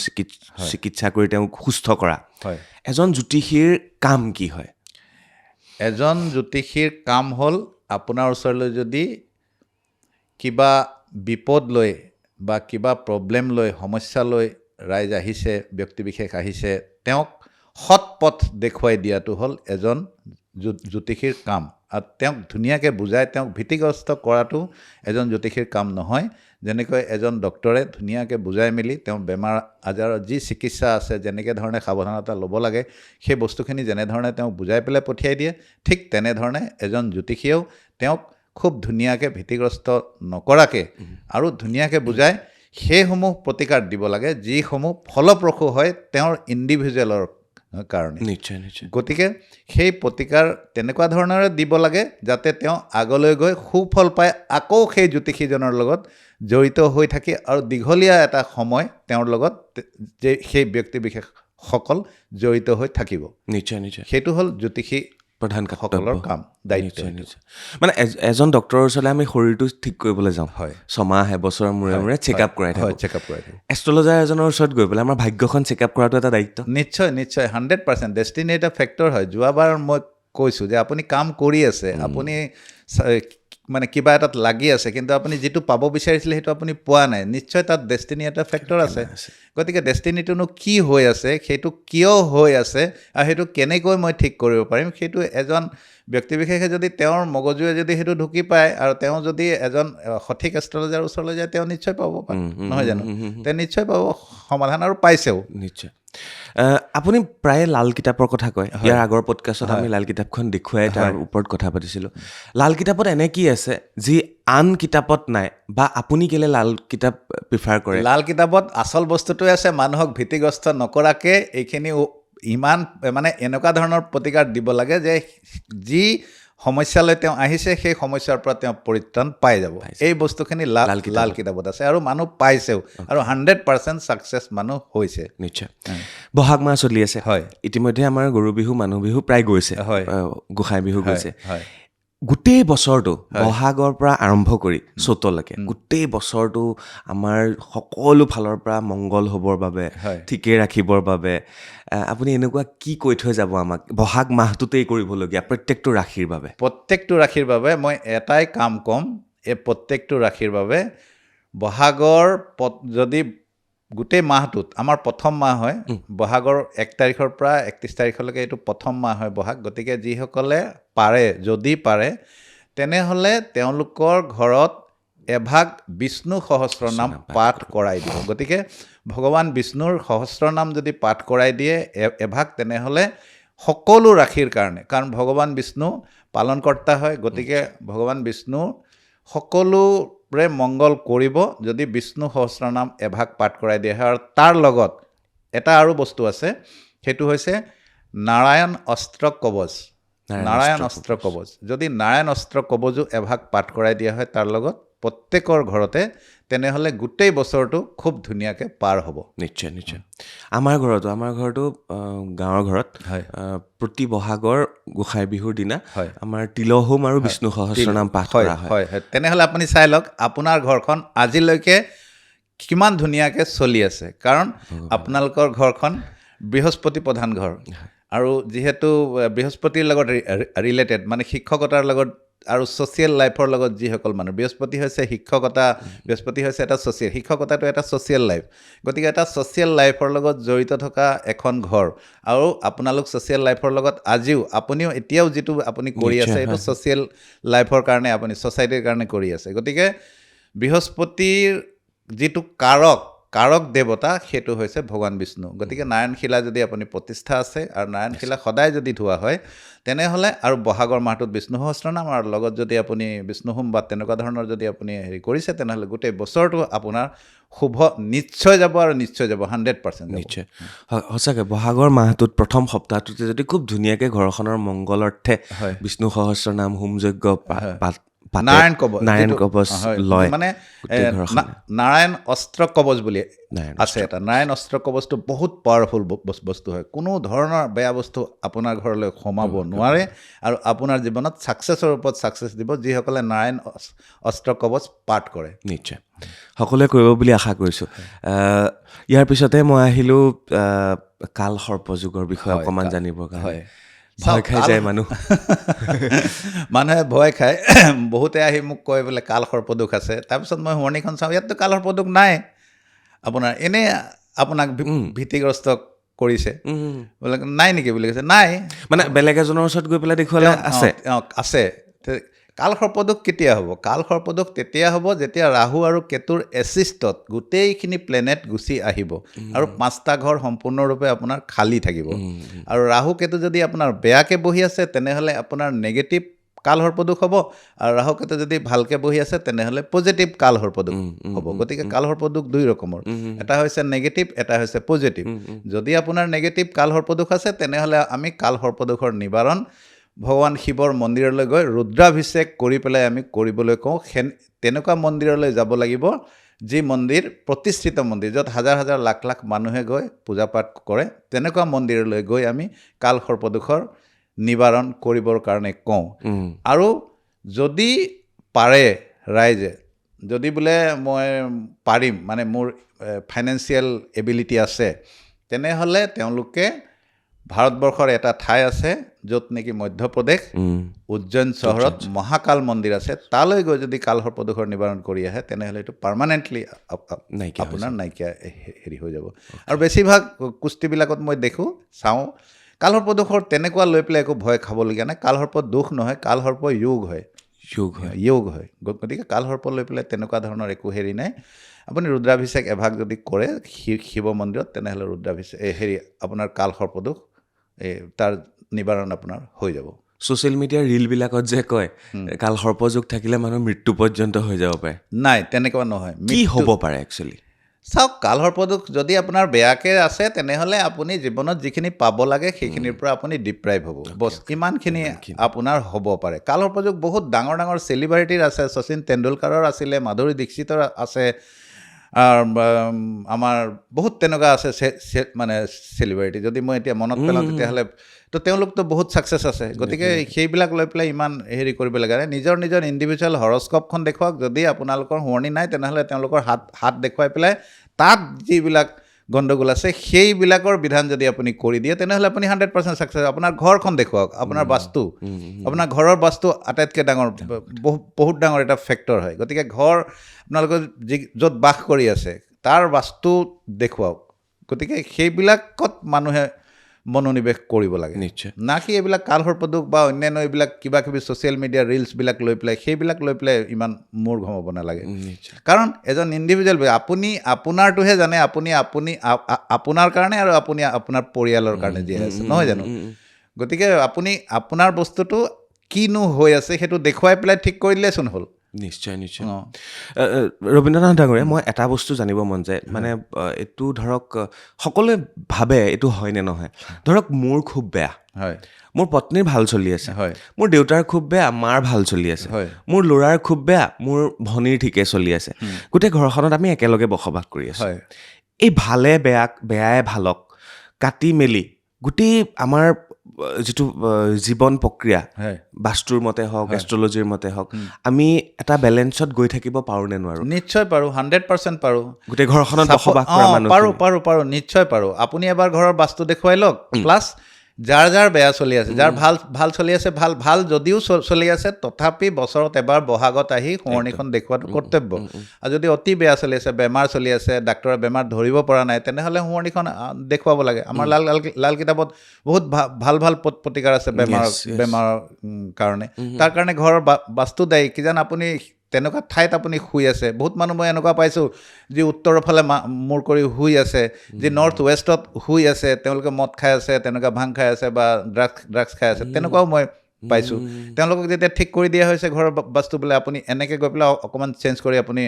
চিকিৎসা কৰি তেওঁক সুস্থ কৰা এজন জ্যোতিষীৰ কাম কি হয় এজন জ্যোতিষীৰ কাম হ'ল আপোনাৰ ওচৰলৈ যদি কিবা বিপদ লৈ বা কিবা প্ৰব্লেম লৈ সমস্যা লৈ ৰাইজ আহিছে ব্যক্তিবিশেষ আহিছে তেওঁক সৎ পথ দেখুৱাই দিয়াটো হ'ল এজন জ্যোতিষীৰ কাম আৰু তেওঁক ধুনীয়াকৈ বুজাই তেওঁক ভীতিগ্ৰস্ত কৰাটো এজন জ্যোতিষীৰ কাম নহয় যেনেকৈ এজন ডক্তৰে ধুনীয়াকৈ বুজাই মেলি তেওঁ বেমাৰ আজাৰৰ যি চিকিৎসা আছে যেনেকৈ ধৰণে সাৱধানতা ল'ব লাগে সেই বস্তুখিনি যেনেধৰণে তেওঁক বুজাই পেলাই পঠিয়াই দিয়ে ঠিক তেনেধৰণে এজন জ্যোতিষীয়েও তেওঁক খুব ধুনীয়াকৈ ভীতিগ্ৰস্ত নকৰাকৈ আৰু ধুনীয়াকৈ বুজাই সেইসমূহ প্ৰতিকাৰ দিব লাগে যিসমূহ ফলপ্ৰসূ হয় তেওঁৰ ইণ্ডিভিজুৱেলৰ কাৰণে নিশ্চয় গতিকে সেই প্ৰতিকাৰ তেনেকুৱা ধৰণৰে দিব লাগে যাতে তেওঁ আগলৈ গৈ সুফল পাই আকৌ সেই জ্যোতিষীজনৰ লগত জড়িত হৈ থাকি আৰু দীঘলীয়া এটা সময় তেওঁৰ লগত যে সেই ব্যক্তিবিশেষসকল জড়িত হৈ থাকিব নিশ্চয় সেইটো হ'ল জ্যোতিষী প্ৰধান সকলৰ কাম দায়িত্ব মানে এজন ডক্তৰৰ ওচৰলৈ আমি শৰীৰটো ঠিক কৰিবলৈ যাওঁ 6 মাহ এবছৰৰ মূৰে চেকআপ কৰাই থাকোঁ এষ্ট্ৰলজাৰ এজনৰ ওচৰত গৈ পেলাই আমাৰ ভাগ্যখন চেকআপ কৰাটো এটা দায়িত্ব নিশ্চয় 100% ডেষ্টিনি এটা ফেক্টৰ হয় যোৱাবাৰ মই কৈছোঁ যে আপুনি কাম কৰি আছে আপুনি মানে কিবা এটাত লাগি আছে কিন্তু আপুনি যিটো পাব বিচাৰিছিলে সেইটো আপুনি পোৱা নাই নিশ্চয় তাত ডেষ্টিনি এটা ফেক্টৰ আছে গতিকে ডেষ্টিনিটোনো কি হৈ আছে সেইটো কিয় হৈ আছে আৰু সেইটো কেনেকৈ মই ঠিক কৰিব পাৰিম সেইটো এজন ব্যক্তিবিশেষে যদি তেওঁৰ মগজুৱে যদি সেইটো ঢুকি পায় আৰু তেওঁ যদি এজন সঠিক এষ্ট্ৰলজাৰ ওচৰলৈ যায় তেওঁ নিশ্চয় পাব পাৰে নহয় জানো তেওঁ নিশ্চয় পাব সমাধান আৰু পাইছেও নিশ্চয় আপুনি প্ৰায়ে লাল কিতাপৰ কথা কয় ইয়াৰ আগৰ পডকাষ্টত আমি লাল কিতাপখন দেখুৱাই তাৰ ওপৰত কথা পাতিছিলোঁ লাল কিতাপত এনে কি আছে যি আন কিতাপত নাই বা আপুনি কেলে লাল কিতাপ প্ৰিফাৰ কৰে লাল কিতাপত আচল বস্তুটোৱে আছে মানুহক ভীতিগ্ৰস্ত নকৰাকৈ এইখিনি ইমান মানে এনেকুৱা ধৰণৰ প্ৰতিকাৰ দিব লাগে যে যি সমস্যালৈ তেওঁ আহিছে সেই সমস্যাৰ পৰা তেওঁ পৰিত্ৰাণ পাই যাব এই বস্তুখিনি লাল কিতাপত আছে আৰু মানুহ পাইছেও আৰু 100% ছাকচেছ মানুহ হৈছে নিশ্চয় বহাগ মাহ চলি আছে হয় ইতিমধ্যে আমাৰ গৰু বিহু মানুহ বিহু প্ৰায় গৈছে হয় গোসাই বিহু গৈছে হয় গোটেই বছৰটো বহাগৰ পৰা আৰম্ভ কৰি চ'তলৈকে গোটেই বছৰটো আমাৰ সকলো ফালৰ পৰা মংগল হ'বৰ বাবে ঠিকে ৰাখিবৰ বাবে আপুনি এনেকুৱা কি কৈ থৈ যাব আমাক বহাগ মাহটোতেই কৰিবলগীয়া প্ৰত্যেকটো ৰাশিৰ বাবে মই এটাই কাম ক'ম এই প্ৰত্যেকটো ৰাশিৰ বাবে বহাগৰ যদি গোটেই মাহটোত আমাৰ প্ৰথম মাহ হয় বহাগৰ 1 তাৰিখৰ পৰা 31 তাৰিখলৈকে এইটো প্ৰথম মাহ হয় বহাগ গতিকে যিসকলে পাৰে যদি পাৰে তেনেহ'লে তেওঁলোকৰ ঘৰত এভাগ বিষ্ণু সহস্ৰনাম পাঠ কৰাই দিব গতিকে ভগৱান বিষ্ণুৰ সহস্ৰনাম যদি পাঠ কৰাই দিয়ে এভাগ তেনেহ'লে সকলো ৰাশিৰ কাৰণে কাৰণ ভগৱান বিষ্ণু পালনকৰ্তা হয় গতিকে ভগৱান বিষ্ণু সকলোৰে মংগল কৰিব যদি বিষ্ণু সহস্ৰনাম এভাগ পাঠ কৰাই দিয়া হয় আৰু তাৰ লগত এটা আৰু বস্তু আছে সেইটো হৈছে নাৰায়ণ অস্ত্ৰ কৱচ যদি নাৰায়ণ অস্ত্ৰ কৱচো এভাগ পাঠ কৰাই দিয়া হয় তাৰ লগত প্ৰত্যেকৰ ঘৰতে তেনেহ'লে গোটেই বছৰটো খুব ধুনীয়াকৈ পাৰ হ'ব নিশ্চয় আমাৰ ঘৰতো গাঁৱৰ ঘৰত প্ৰতি বহাগৰ গোসাই বিহুৰ দিনা আমাৰ তিলহোম আৰু বিষ্ণু সহস্ৰনাম পাঠ কৰা হয় তেনেহ'লে আপুনি চাই লওক আপোনাৰ ঘৰখন আজিলৈকে কিমান ধুনীয়াকৈ চলি আছে কাৰণ আপোনালোকৰ ঘৰখন বৃহস্পতি প্ৰধান ঘৰ আৰু যিহেতু বৃহস্পতিৰ লগত ৰিলেটেড মানে শিক্ষকতাৰ লগত আৰু ছ'চিয়েল লাইফৰ লগত যিসকল মানুহ বৃহস্পতি হৈছে শিক্ষকতা বৃহস্পতি হৈছে এটা শিক্ষকতাটো এটা ছ'চিয়েল লাইফ গতিকে এটা ছ'চিয়েল লাইফৰ লগত জড়িত থকা এখন ঘৰ আৰু আপোনালোক ছ'চিয়েল লাইফৰ লগত আপুনিও এতিয়াও যিটো আপুনি কৰি আছে এইটো ছ'চিয়েল লাইফৰ কাৰণে আপুনি ছ'চাইটিৰ কাৰণে কৰি আছে গতিকে বৃহস্পতিৰ যিটো কাৰক দেৱতা সেইটো হৈছে ভগৱান বিষ্ণু গতিকে নাৰায়ণশিলা যদি আপুনি প্ৰতিষ্ঠা আছে আৰু নাৰায়ণশিলা সদায় যদি ধোৱা হয় তেনেহ'লে আৰু বহাগৰ মাহটোত বিষ্ণু সহস্ৰনাম আৰু লগত যদি আপুনি বিষ্ণু হোম বা তেনেকুৱা ধৰণৰ যদি আপুনি কৰিছে তেনেহ'লে গোটেই বছৰটো আপোনাৰ শুভ নিশ্চয় যাব 100% নিশ্চয় সঁচাকৈ বহাগৰ মাহটোত প্ৰথম সপ্তাহটোতে যদি খুব ধুনীয়াকৈ ঘৰখনৰ মংগল অৰ্থে বিষ্ণু সহস্ৰনাম হোম যজ্ঞ নাৰায়ণ কৱচ লয় মানে নাৰায়ণ অস্ত্ৰ কৱচ বুলি আছে এটা নাৰায়ণ অস্ত্ৰ কৱচটো বহুত পাৱাৰফুল বস্তু হয় কোনো ধৰণৰ বেয়া বস্তু আপোনাৰ ঘৰলৈ সোমাব নোৱাৰে আৰু আপোনাৰ জীৱনত ছাকচেছৰ ওপৰত ছাকচেছ দিব যিসকলে নাৰায়ণ অস্ত্ৰ কৱচ পাঠ কৰে নিশ্চয় সকলোৱে কৰিব বুলি আশা কৰিছোঁ ইয়াৰ পিছতে মই আহিলোঁ কাল সৰ্পযোগৰ বিষয়ে অকণমান জানিবৰ কাৰণে ভয় খাই যায় মানুহে ভয় খায় বহুতে আহি মোক কয় বোলে কাল সৰ্পদোষ আছে তাৰপিছত মই হোৱনিখন চাওঁ ইয়াততো কাল সৰ্পদোষ নাই আপোনাৰ এনেই আপোনাক ভীতিগ্ৰস্ত কৰিছে বোলে নাই নেকি বুলি কৈছে নাই মানে বেলেগ এজনৰ ওচৰত গৈ পেলাই দেখুৱালে আছে কাল সৰ্পদোষ কেতিয়া হ'ব কাল সৰ্পদোষ তেতিয়া হ'ব যেতিয়া ৰাহু আৰু কেতুৰ এছিষ্টত গোটেইখিনি প্লেনেট গুচি আহিব আৰু 5টা ঘৰ সম্পূৰ্ণৰূপে আপোনাৰ খালী থাকিব আৰু ৰাহু কেতু যদি আপোনাৰ বেয়াকৈ বহি আছে তেনেহ'লে আপোনাৰ নেগেটিভ কাল সৰ্পদোষ হ'ব আৰু ৰাহু কেতু যদি ভালকৈ বহি আছে তেনেহ'লে পজিটিভ কাল সৰ্পদোষ হ'ব গতিকে কাল সৰ্পদোষ 2 ৰকমৰ এটা হৈছে নেগেটিভ এটা হৈছে পজিটিভ যদি আপোনাৰ নেগেটিভ কাল সৰ্পদোষ আছে তেনেহ'লে আমি কাল সৰ্পদোষৰ নিবাৰণ ভগৱান শিৱৰ মন্দিৰলৈ গৈ ৰুদ্ৰাভিষেক কৰি পেলাই আমি কৰিবলৈ কওঁ তেনেকুৱা মন্দিৰলৈ যাব লাগিব যি মন্দিৰ প্ৰতিষ্ঠিত মন্দিৰ য'ত হাজাৰ হাজাৰ লাখ লাখ মানুহে গৈ পূজা পাঠ কৰে তেনেকুৱা মন্দিৰলৈ গৈ আমি কাল সৰ্পদোষৰ নিবাৰণ কৰিবৰ কাৰণে কওঁ আৰু যদি পাৰে ৰাইজে যদি বোলে মই পাৰিম মানে মোৰ ফাইনেন্সিয়েল এবিলিটি আছে তেনেহ'লে তেওঁলোকে ভাৰতবৰ্ষৰ এটা ঠাই আছে য'ত নেকি মধ্যপ্ৰদেশ উজ্জয়ন চহৰত মহাকাল মন্দিৰ আছে তালৈ গৈ যদি কাল সৰ্পদোষৰ নিবাৰণ কৰি আহে তেনেহ'লে এইটো পাৰ্মানেণ্টলি আপোনাৰ নাইকিয়া হেৰি হৈ যাব আৰু বেছিভাগ কুস্তিবিলাকত মই দেখোঁ চাওঁ কাল সৰ্পদোষৰ তেনেকুৱা লৈ পেলাই একো ভয় খাবলগীয়া নাই কাল সৰ্প দোষ নহয় কাল সৰ্প যোগ হয় গতিকে কাল সৰ্প লৈ পেলাই তেনেকুৱা ধৰণৰ একো হেৰি নাই আপুনি ৰুদ্ৰাভিষেক এভাগ যদি কৰে শিৱ মন্দিৰত তেনেহ'লে ৰুদ্ৰাভিষেক আপোনাৰ কাল সৰ্পদোষ তাৰ নিবাৰণ আপোনাৰ হৈ যাব ছ'চিয়েল মিডিয়াৰ ৰিলবিলাকত যে কয় কাল সৰ্পযোগ থাকিলে মানুহ মৃত্যু পৰ্যন্ত হৈ যাব পাৰে নাই তেনেকুৱা নহয় কি হ'ব পাৰে একচুৱেলি চাওক কাল সৰ্পদোষ যদি আপোনাৰ বেয়াকৈ আছে তেনেহ'লে আপুনি জীৱনত যিখিনি পাব লাগে সেইখিনিৰ পৰা আপুনি ডিপ্ৰাইভ হ'ব বছ ইমানখিনি আপোনাৰ হ'ব পাৰে কাল সৰ্পযোগ বহুত ডাঙৰ ডাঙৰ চেলিব্ৰিটিৰ আছে শচীন তেণ্ডুলকাৰৰ আছিলে মাধুৰী দীক্ষিতৰ আছে আমাৰ বহুত তেনেকুৱা আছে মানে চেলিব্ৰিটি যদি মই এতিয়া মনত পেলাওঁ তেতিয়াহ'লে তো তেওঁলোকতো বহুত ছাকচেছ আছে গতিকে সেইবিলাক লৈ পেলাই ইমান হেৰি কৰিব লাগে নিজৰ নিজৰ ইণ্ডিভিজুৱেল হৰস্কপখন দেখুৱাওক যদি আপোনালোকৰ শুৱনি নাই তেনেহ'লে তেওঁলোকৰ হাত দেখুৱাই পেলাই তাত যিবিলাক গণ্ডগোল আছে সেইবিলাকৰ বিধান যদি আপুনি কৰি দিয়ে তেনেহ'লে আপুনি 100% ছাকচেছ আপোনাৰ ঘৰখন দেখুৱাওক আপোনাৰ বাস্তু আপোনাৰ ঘৰৰ বাস্তু আটাইতকৈ ডাঙৰ বহুত ডাঙৰ এটা ফেক্টৰ হয় গতিকে ঘৰ আপোনালোকৰ য'ত বাস কৰি আছে তাৰ বাস্তু দেখুৱাওক গতিকে সেইবিলাকত মানুহে মনোনিৱেশ কৰিব লাগে নিশ্চয় না কি এইবিলাক কাল সৰ্পদোষ বা অন্যান্য এইবিলাক কিবা কিবি ছ'চিয়েল মিডিয়া ৰিলছবিলাক লৈ পেলাই সেইবিলাক লৈ পেলাই ইমান মূৰ ঘমাব নালাগে কাৰণ এজন ইণ্ডিভিজুৱেল আপুনি আপোনাৰটোহে জানে আপুনি আপোনাৰ কাৰণে আৰু আপুনি আপোনাৰ পৰিয়ালৰ কাৰণে জীয়াই আছে নহয় জানো গতিকে আপুনি আপোনাৰ বস্তুটো কিনো হৈ আছে সেইটো দেখুৱাই পেলাই ঠিক কৰি দিলেচোন হ'ল নিশ্চয় ৰবীন্দ্ৰনাথ ডাঙৰীয়া মই এটা বস্তু জানিব মন যায় মানে এইটো ধৰক সকলোৱে ভাবে এইটো হয় নে নহয় ধৰক মোৰ খুব বেয়া হয় মোৰ পত্নীৰ ভাল চলি আছে হয় মোৰ দেউতাৰ খুব বেয়া মাৰ ভাল চলি আছে হয় মোৰ ল'ৰাৰ খুব বেয়া মোৰ ভনীৰ ঠিকে চলি আছে গোটেই ঘৰখনত আমি একেলগে বসবাস কৰি আছোঁ হয় এই ভালে বেয়াই ভালক কাটি মেলি গোটেই আমাৰ যিটো জীৱন প্ৰক্ৰিয়া বাস্তুৰ মতে হওক এষ্ট্ৰলজিৰ মতে হওক আমি এটা বেলেঞ্চত গৈ থাকিব পাৰোঁ নে নোৱাৰোঁ নিশ্চয় পাৰোঁ 100% পাৰোঁ গোটেই ঘৰখনত বসবাস কৰা মানুহ পাৰোঁ নিশ্চয় পাৰোঁ আপুনি এবাৰ ঘৰৰ বাস্তু দেখুৱাই লওক প্লাছ যাৰ বেয়া চলি আছে যাৰ ভাল চলি আছে ভাল যদিও চলি আছে তথাপি বছৰত এবাৰ বহাগত আহি শুৱনিখন দেখুওৱাটো কৰ্তব্য আৰু যদি অতি বেয়া চলি আছে বেমাৰ চলি আছে ডাক্তৰে বেমাৰ ধৰিব পৰা নাই তেনেহ'লে শুৱনিখন দেখুৱাব লাগে আমাৰ লাল কিতাপত বহুত ভাল প্ৰতিকাৰ আছে বেমাৰৰ কাৰণে তাৰ কাৰণে ঘৰৰ বাস্তু দায়ী কিজান আপুনি তেনেকুৱা ঠাইত আপুনি শুই আছে বহুত মানুহ মই এনেকুৱা পাইছোঁ যি উত্তৰৰ ফালে মূৰ কৰি শুই আছে যি নৰ্থ ৱেষ্টত শুই আছে তেওঁলোকে মদ খাই আছে তেনেকুৱা ভাং খাই আছে বা ড্ৰাগছ খাই আছে তেনেকুৱাও মই পাইছোঁ তেওঁলোকক যেতিয়া ঠিক কৰি দিয়া হৈছে ঘৰৰ বাস্তু বোলে আপুনি এনেকৈ গৈ পেলাই অকণমান চেঞ্জ কৰি আপুনি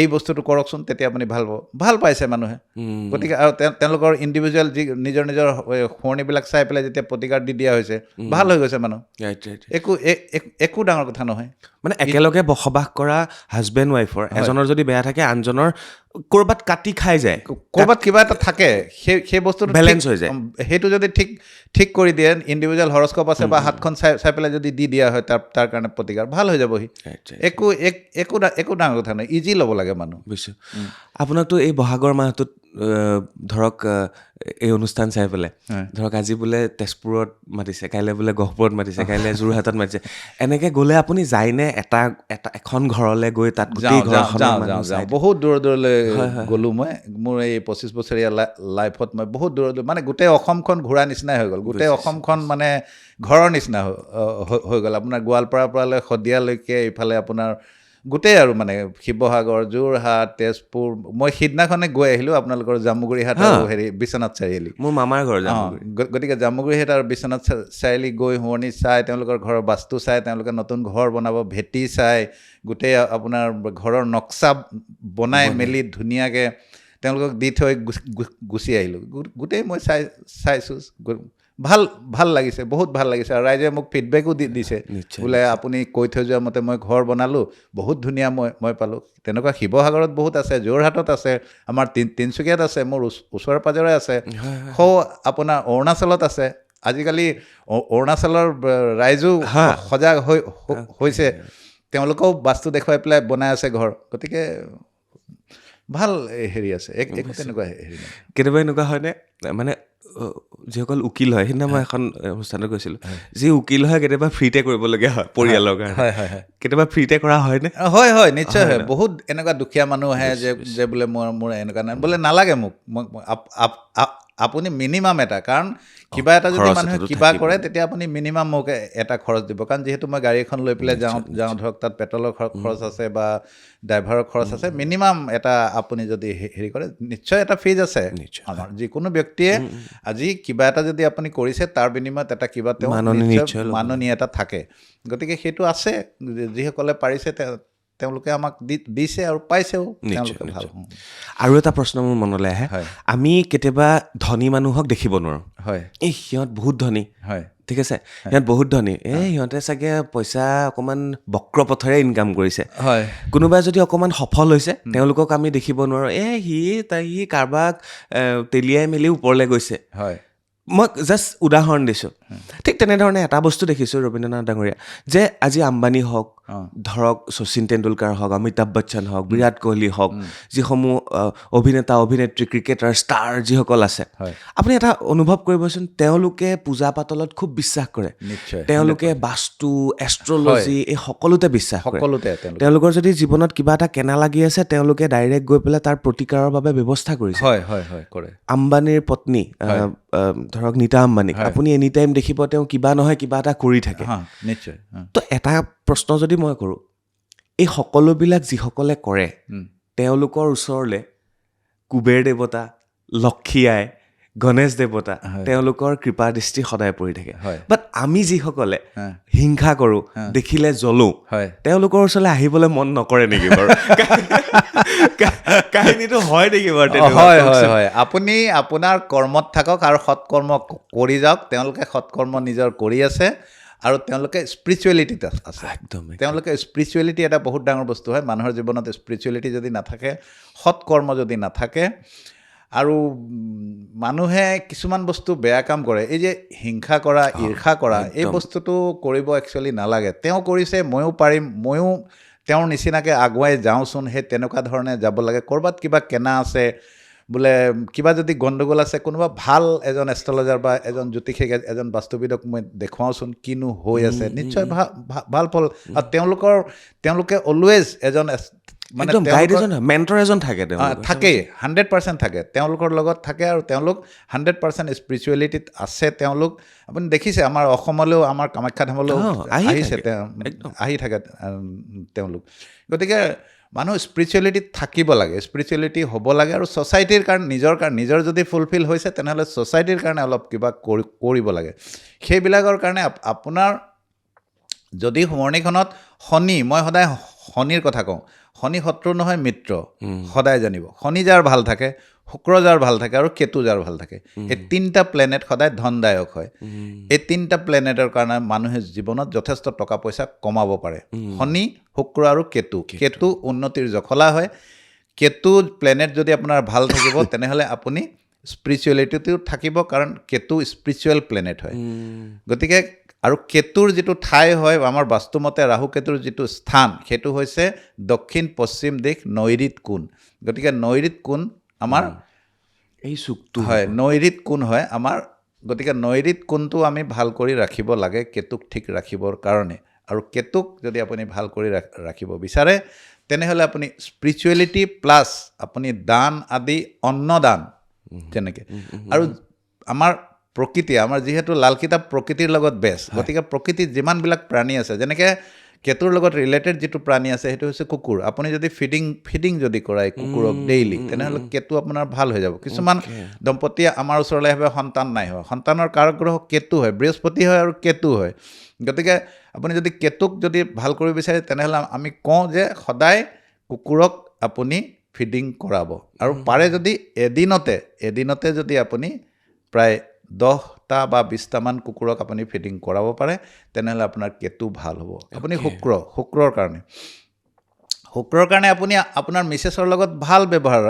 এই বস্তুটো কৰকচোন তেতিয়া আপুনি ভাল পাইছে মানুহে গতিকে আৰু তেওঁলোকৰ ইণ্ডিভিজুৱেল যি নিজৰ শুৱনিবিলাক চাই পেলাই যেতিয়া প্ৰতিকাৰ দি দিয়া হৈছে ভাল হৈ গৈছে মানুহ একো ডাঙৰ কথা নহয় মানে একেলগে বসবাস কৰা হাজবেণ্ড ৱাইফৰ এজনৰ যদি বেয়া থাকে আনজনৰ ক'ৰবাত কাটি খাই যায় ক'ৰবাত কিবা এটা থাকে সেই বস্তুটো বেলেঞ্চ হৈ যায় সেইটো যদি ঠিক কৰি দিয়ে ইণ্ডিভিজুৱেল হৰস্কপ আছে বা হাতখন চাই পেলাই যদি দি দিয়া হয় তাৰ কাৰণে প্ৰতিকাৰ ভাল হৈ যাবহি একো ডাঙৰ কথা নহয় ইজি ল'ব লাগে মানুহ বুজিছোঁ আপোনাকতো এই বহাগৰ মাহটোত ধৰক এই অনুষ্ঠান চাই পেলাই ধৰক আজি বোলে তেজপুৰত মাতিছে কাইলৈ বোলে গহপুৰত মাতিছে কাইলৈ যোৰহাটত মাতিছে এনেকৈ গ'লে আপুনি যায়নে এখন ঘৰলৈ গৈ তাত যাওঁ বহুত দূৰলৈ গ'লোঁ মই মোৰ এই 25 বছৰীয়া লাইফত মই বহুত দূৰলৈ মানে গোটেই অসমখন ঘূৰা নিচিনাই হৈ গ'ল গোটেই অসমখন মানে ঘৰৰ নিচিনা হৈ গ'ল আপোনাৰ গোৱালপাৰাৰ পৰালৈ শদিয়ালৈকে এইফালে আপোনাৰ গোটেই আৰু মানে শিৱসাগৰ যোৰহাট তেজপুৰ মই সিদিনাখনে গৈ আহিলোঁ আপোনালোকৰ জামুগুৰিহাট আৰু বিশ্বনাথ চাৰিআলি মোৰ মামাৰ ঘৰ গতিকে জামুগুৰিহাট আৰু বিশ্বনাথ চাৰিআলি গৈ শুৱনি চাই তেওঁলোকৰ ঘৰৰ বাস্তু চাই তেওঁলোকে নতুন ঘৰ বনাব ভেটি চাই গোটেই আপোনাৰ ঘৰৰ নক্সা বনাই মেলি ধুনীয়াকৈ তেওঁলোকক দি থৈ গুচি আহিলোঁ গোটেই মই চাইছোঁ ভাল লাগিছে বহুত ভাল লাগিছে আৰু ৰাইজে মোক ফিডবেকো দিছে বোলে আপুনি কৈ থৈ যোৱা মতে মই ঘৰ বনালোঁ বহুত ধুনীয়া মই পালোঁ তেনেকুৱা শিৱসাগৰত বহুত আছে যোৰহাটত আছে আমাৰ তিনিচুকীয়াত আছে মোৰ ওচৰে পাজৰে আছে আপোনাৰ অৰুণাচলত আছে আজিকালি অৰুণাচলৰ ৰাইজো সজাগ হৈছে তেওঁলোকেও বাস্তু দেখুৱাই পেলাই বনাই আছে ঘৰ গতিকে ভাল হেৰি আছে একো তেনেকুৱা হেৰি নাই কেতিয়াবা এনেকুৱা হয়নে মানে যিসকল উকিল হয়, সেইদিনা মই এখন অনুষ্ঠানত গৈছিলোঁ, যি উকিল হয় কেতিয়াবা ফ্ৰীতে কৰিবলগীয়া হয় পৰিয়ালৰ কাৰণে, হয় হয় হয় কেতিয়াবা ফ্ৰীতে কৰা হয়নে? হয় হয় নিশ্চয় হয়। বহুত এনেকুৱা দুখীয়া মানুহ আহে যে বোলে মোৰ এনেকুৱা নাই, বোলে নালাগে মোক আপুনি মিনিমাম এটা, কাৰণ কিবা এটা যদি মানুহে কিবা কৰে তেতিয়া আপুনি মিনিমাম মোক এটা খৰচ দিব, কাৰণ যিহেতু মই গাড়ী এখন লৈ পেলাই যাওঁ ধৰক তাত পেট্ৰলৰ খৰচ আছে বা ড্ৰাইভাৰৰ খৰচ আছে, মিনিমাম এটা আপুনি যদি হেৰি কৰে নিশ্চয় এটা ফিজ আছে। আমাৰ যিকোনো ব্যক্তিয়ে আজি কিবা এটা যদি আপুনি কৰিছে তাৰ বিনিময়ত এটা কিবা তেওঁ নিশ্চয় মাননি এটা থাকে। গতিকে সেইটো আছে, যিসকলে পাৰিছে তেওঁলোকে আমাক দিছে আৰু পাইছেও তেওঁলোকে ভাল। আৰু এটা প্ৰশ্ন মোৰ মনলৈ আহে, আমি কেতিয়াবা ধনী মানুহক দেখিব নোৱাৰোঁ, হয় এই সিহঁত বহুত ধনী, হয় ঠিক আছে, সিহঁত বহুত ধনী, সিহঁতে চাগে পইচা অকণমান বক্ৰ পথেৰে ইনকাম কৰিছে। হয় কোনোবাই যদি অকণমান সফল হৈছে তেওঁলোকক আমি দেখিব নোৱাৰোঁ, সি কাৰোবাক তেলিয়াই মেলি ওপৰলৈ গৈছে। হয় মই জাষ্ট উদাহৰণ দিছোঁ। ঠিক তেনেধৰণে এটা বস্তু দেখিছোঁ ৰবীন্দ্ৰনাথ ডাঙৰীয়া, যে আজি আম্বানী হওক, ধৰক শচীন তেণ্ডুলকাৰ হওক, অমিতাভ বচ্চন হওক, বিৰাট কোহলি হওক, যিসমূহ অভিনেতা অভিনেত্ৰী ক্ৰিকেটাৰ ষ্টাৰ যিসকল আছে, আপুনি এটা অনুভৱ কৰিবচোন, তেওঁলোকে পূজা পাতলত খুব বিশ্বাস কৰে, নিশ্চয় তেওঁলোকে বাস্তু এষ্ট্ৰলজি এই সকলোতে বিশ্বাস কৰে। সকলোতে তেওঁলোকৰ যদি জীৱনত কিবা এটা কেনা লাগি আছে তেওঁলোকে ডাইৰেক্ট গৈ পেলাই তাৰ প্ৰতিকাৰৰ বাবে ব্যৱস্থা কৰিছে। হয় হয় হয় কৰে। আম্বানীৰ পত্নী ধৰক নীতা আম্বানীক আপুনি এনি টাইম দেখিব তেওঁ কিবা নহয় কিবা এটা কৰি থাকে। নিশ্চয়। তো এটা প্ৰশ্ন যদি মই কৰোঁ, এই সকলোবিলাক যিসকলে কৰে তেওঁলোকৰ ওচৰলৈ কুবেৰ দেৱতা, লক্ষী আই, গণেশ দেৱতা, তেওঁলোকৰ কৃপা দৃষ্টি সদায় পৰি থাকে। বাট আমি যিসকলে হিংসা কৰোঁ, দেখিলে জ্বলো, তেওঁলোকৰ ওচৰলৈ আহিবলৈ মন নকৰে নেকি বাৰু? কাহিনীটো হয় নেকি বাৰু? হয় হয় হয়। আপুনি আপোনাৰ কৰ্মত থাকক আৰু সৎকৰ্ম কৰি যাওক। তেওঁলোকে সৎকৰ্ম নিজৰ কৰি আছে আৰু তেওঁলোকে স্পিৰিচুৱেলিটিত আছে। একদম তেওঁলোকে স্পিৰিচুৱেলিটি এটা বহুত ডাঙৰ বস্তু হয়। মানুহৰ জীৱনত স্পিৰিচুৱেলিটি যদি নাথাকে, সৎকৰ্ম যদি নাথাকে, আৰু মানুহে কিছুমান বস্তু বেয়া কাম কৰে, এই যে হিংসা কৰা, ঈৰ্ষা কৰা, এই বস্তুটো কৰিব একচুৱেলি নালাগে। তেওঁ কৰিছে, ময়ো পাৰিম, ময়ো তেওঁৰ নিচিনাকৈ আগুৱাই যাওঁচোন, সেই তেনেকুৱা ধৰণে যাব লাগে। ক'ৰবাত কিবা কেনা আছে, বোলে কিবা যদি গণ্ডগোল আছে, কোনোবা ভাল এজন এষ্ট্ৰলজাৰ বা এজন জ্যোতিষিক, এজন বাস্তুবিদক মই দেখুৱাওঁচোন কিনো হৈ আছে, নিশ্চয় ভাল ফল। আৰু তেওঁলোকে অলৱেজ এজন মানে মেণ্টৰ এজন থাকে, থাকেই, 100% থাকে, তেওঁলোকৰ লগত থাকে, আৰু তেওঁলোক 100% স্পিৰিচুৱেলিটিত আছে। তেওঁলোক আপুনি দেখিছে আমাৰ অসমলৈও, আমাৰ কামাখ্যা ধামলৈও আহিছে, আহি থাকে তেওঁলোক। গতিকে মানুহ স্পিৰিচুৱেলিটিত থাকিব লাগে, স্পিৰিচুৱেলিটি হ'ব লাগে, আৰু ছ'চাইটিৰ কাৰণে নিজৰ যদি ফুলফিল হৈছে তেনেহ'লে ছ'চাইটিৰ কাৰণে অলপ কিবা কৰিব লাগে। সেইবিলাকৰ কাৰণে আপোনাৰ যদি সোঁৱৰণিখনত শনি, মই সদায় শনিৰ কথা কওঁ, শনি শত্ৰু নহয় মিত্ৰ, সদায় জানিব। শনি যাৰ ভাল থাকে, শুক্ৰ যাৰ ভাল থাকে, আৰু কেতু যাৰ ভাল থাকে, এই তিনিটা প্লেনেট সদায় ধনদায়ক হয়। এই তিনিটা প্লেনেটৰ কাৰণে মানুহে জীৱনত যথেষ্ট টকা পইচা কমাব পাৰে। শনি, শুক্ৰ আৰু কেতু উন্নতিৰ জখলা হয়। কেতু প্লেনেট যদি আপোনাৰ ভাল থাকিব তেনেহ'লে আপুনি স্পিৰিচুৱেলিটিটো থাকিব, কাৰণ কেতু স্পিৰিচুৱেল প্লেনেট হয়। গতিকে আৰু কেতুৰ যিটো ঠাই হয়, আমাৰ বাস্তুমতে ৰাহু কেতুৰ যিটো স্থান, সেইটো হৈছে দক্ষিণ পশ্চিম দিশ, নৈৰিত কোণ। গতিকে নৈৰিত কোণ আমাৰ এই চুকটো হয়, নৈৰিত কোণ হয় আমাৰ। গতিকে নৈৰিত কোণটো আমি ভাল কৰি ৰাখিব লাগে কেতুক ঠিক ৰাখিবৰ কাৰণে। আৰু কেতুক যদি আপুনি ভাল কৰি ৰাখিব বিচাৰে তেনেহ'লে আপুনি স্পিৰিচুৱেলিটি প্লাছ আপুনি দান আদি, অন্নদান যেনেকৈ, আৰু আমাৰ প্ৰকৃতি, আমাৰ যিহেতু লাল কিতাপ প্ৰকৃতিৰ লগত বেষ্ট, গতিকে প্ৰকৃতিত যিমানবিলাক প্ৰাণী আছে, যেনেকৈ কেতুৰ লগত ৰিলেটেড যিটো প্ৰাণী আছে সেইটো হৈছে কুকুৰ। আপুনি যদি ফিডিং যদি কৰায় কুকুৰক ডেইলি, তেনেহ'লে কেতু আপোনাৰ ভাল হৈ যাব। কিছুমান দম্পতী আমাৰ ওচৰলৈ আহিব, সন্তান নাই হোৱা, সন্তানৰ কাৰক গ্ৰহ কেতু হয়, বৃহস্পতি হয় আৰু কেতু হয়। গতিকে আপুনি যদি কেতুক যদি ভাল কৰিব বিচাৰে তেনেহ'লে আমি কওঁ যে সদায় কুকুৰক আপুনি ফিডিং কৰাব, আৰু পাৰে যদি এদিনতে যদি আপুনি প্ৰায় 10টা বা 20টামান কুকুৰক আপুনি ফিডিং কৰাব পাৰে, তেনেহ'লে আপোনাৰ কেতু ভাল হ'ব। আপুনি শুক্ৰৰ কাৰণে আপুনি আপোনাৰ মিছেছৰ লগত ভাল ব্যৱহাৰ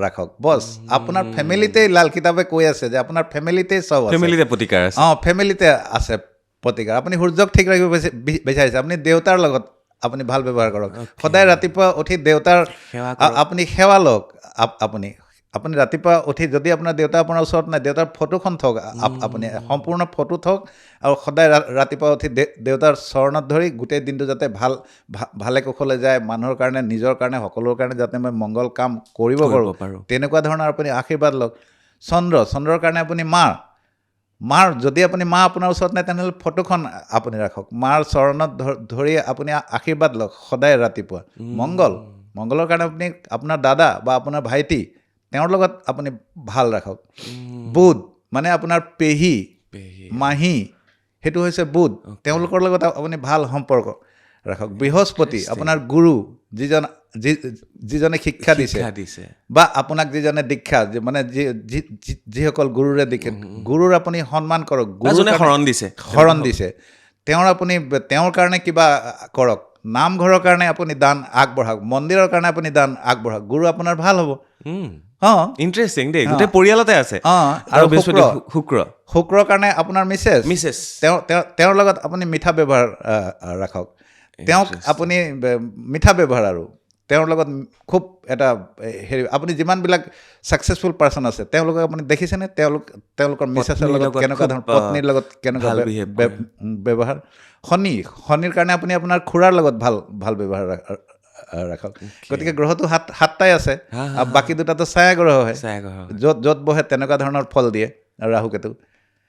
ৰাখক। বছ, আপোনাৰ ফেমিলিতে লাল কিতাপে কৈ আছে যে আপোনাৰ ফেমিলিতে চব আছে, ফেমিলিতে প্ৰতিকাৰ আছে। ফেমিলিতে আছে প্ৰতিকাৰ। আপুনি সূৰ্যক ঠিক ৰাখিব বিচাৰিছে, আপুনি দেউতাৰ লগত আপুনি ভাল ব্যৱহাৰ কৰক। সদায় ৰাতিপুৱা উঠি দেউতাৰ আপুনি সেৱা লওক। আপুনি আপুনি ৰাতিপুৱা উঠি যদি আপোনাৰ দেউতা আপোনাৰ ওচৰত নাই, দেউতাৰ ফটোখন থওক, আপুনি সম্পূৰ্ণ ফটো থওক, আৰু সদায় ৰাতিপুৱা উঠি দেউতাৰ চৰণত ধৰি গোটেই দিনটো যাতে ভালে কুশলে যায়, মানুহৰ কাৰণে, নিজৰ কাৰণে, সকলোৰ কাৰণে যাতে মই মংগল কাম কৰিব পাৰোঁ, তেনেকুৱা ধৰণৰ আপুনি আশীৰ্বাদ লওক। চন্দ্ৰৰ কাৰণে আপুনি মাৰ যদি আপুনি মা আপোনাৰ ওচৰত নাই, তেনেহ'লে ফটোখন আপুনি ৰাখক, মাৰ চৰণত ধৰি আপুনি আশীৰ্বাদ লওক সদায় ৰাতিপুৱা। মংগলৰ কাৰণে আপুনি আপোনাৰ দাদা বা আপোনাৰ ভাইটি, তেওঁৰ লগত আপুনি ভাল ৰাখক। বুধ মানে আপোনাৰ পেহী মাহী, সেইটো হৈছে বুধ, তেওঁলোকৰ লগত আপুনি ভাল সম্পৰ্ক ৰাখক। বৃহস্পতি আপোনাৰ গুৰু, যিজনে শিক্ষা দিছে বা আপোনাক যিজনে দীক্ষা, মানে যিসকল গুৰুৰে দীক্ষিত, গুৰুৰ আপুনি সন্মান কৰক, শৰণ দিছে, তেওঁৰ কাৰণে কিবা কৰক। নামঘৰৰ কাৰণে আপুনি দান আগবঢ়াওক, মন্দিৰৰ কাৰণে আপুনি দান আগবঢ়াওক, গুৰু আপোনাৰ ভাল হ'ব। ইণ্টাৰেষ্টিং দেই, গোটেই পৰিয়ালতে আছে। আৰু শুক্ৰৰ কাৰণে আপোনাৰ মিছেছ, তেওঁৰ লগত আপুনি মিঠা ব্যৱহাৰ ৰাখক, তেওঁক আপুনি মিঠা ব্যৱহাৰ, আৰু তেওঁৰ লগত খুব এটা আপুনি যিমানবিলাক ছাকচেছফুল পাৰ্চন আছে তেওঁলোকক আপুনি দেখিছেনে, তেওঁলোকৰ মিছেছৰ লগত কেনেকুৱা ধৰণৰ, পত্নীৰ লগত কেনেকুৱা ব্যৱহাৰ। শনিৰ কাৰণে আপুনি আপোনাৰ খুৰাৰ লগত ভাল ব্যৱহাৰ ৰাখক। গতিকে গ্ৰহটো 7টাই আছে, বাকী 2টাটো ছায়া গ্ৰহ হয়, য'ত বহে তেনেকুৱা ধৰণৰ ফল দিয়ে ৰাহু কেতু।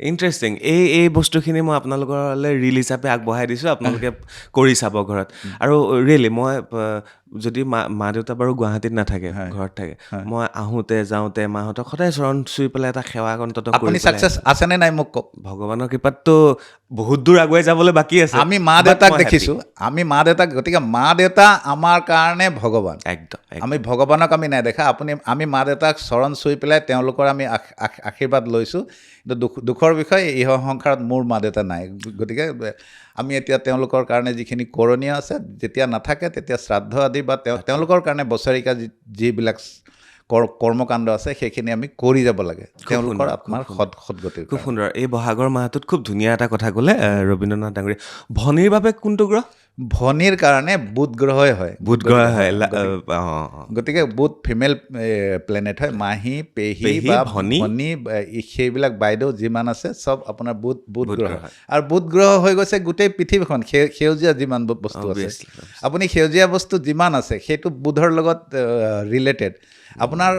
ইণ্টাৰেষ্টিং। এই বস্তুখিনি মই আপোনালোকলৈ ৰিল হিচাপে আগবঢ়াই দিছোঁ, আপোনালোকে কৰি চাব ঘৰত। আৰু ৰিয়েলি মই যদি মা দেউতা বাৰু গুৱাহাটীত নাথাকে, ঘৰত থাকে, মই আহোঁতে যাওঁতে মাহঁতক সদায় চৰণ চুই পেলাই এটা সেৱা অন্তত কৰি। আপুনি ছাকচেছ আছেনে নাই মোক কওক। ভগৱানৰ কৃপাততো বহুত দূৰ আগুৱাই যাবলৈ বাকী আছে। আমি মা দেউতাক দেখিছোঁ, গতিকে মা দেউতা আমাৰ কাৰণে ভগৱান। একদম আমি ভগৱানক আমি নাই দেখা। আমি মা দেউতাক চৰণ চুই পেলাই তেওঁলোকৰ আমি আশীৰ্বাদ লৈছোঁ। কিন্তু দুখৰ বিষয়, ইহ সংসাৰত মোৰ মা দেউতা নাই। গতিকে আমি এতিয়া তেওঁলোকৰ কাৰণে যিখিনি কৰণীয় আছে, যেতিয়া নাথাকে তেতিয়া শ্ৰাদ্ধ আদি বা তেওঁলোকৰ কাৰণে বছৰেকীয়া যিবিলাক কৰ্মকাণ্ড আছে সেইখিনি আমি কৰি যাব লাগে, তেওঁলোকৰ আত্মাৰ সদগতিৰ। খুব সুন্দৰ। এই বহাগৰ মাহটোত খুব ধুনীয়া এটা কথা ক'লে ৰবীন্দ্ৰনাথ ডাঙৰীয়া। ভনীৰ বাবে কোনটো গ্ৰহ? ভনীৰ কাৰণে বুধ গ্ৰহই হয়। গতিকে বুধ ফিমেল প্লেনেট হয়। মাহী, পেহী বা ভনী, সেইবিলাক বাইদেউ যিমান আছে চব আপোনাৰ বুধ গ্ৰহ। আৰু বুধ গ্ৰহ হৈ গৈছে গোটেই পৃথিৱীখন, সেউজীয়া যিমান বস্তু আছে, আপুনি সেউজীয়া বস্তু যিমান আছে সেইটো বুধৰ লগত ৰিলেটেড। আপোনাৰ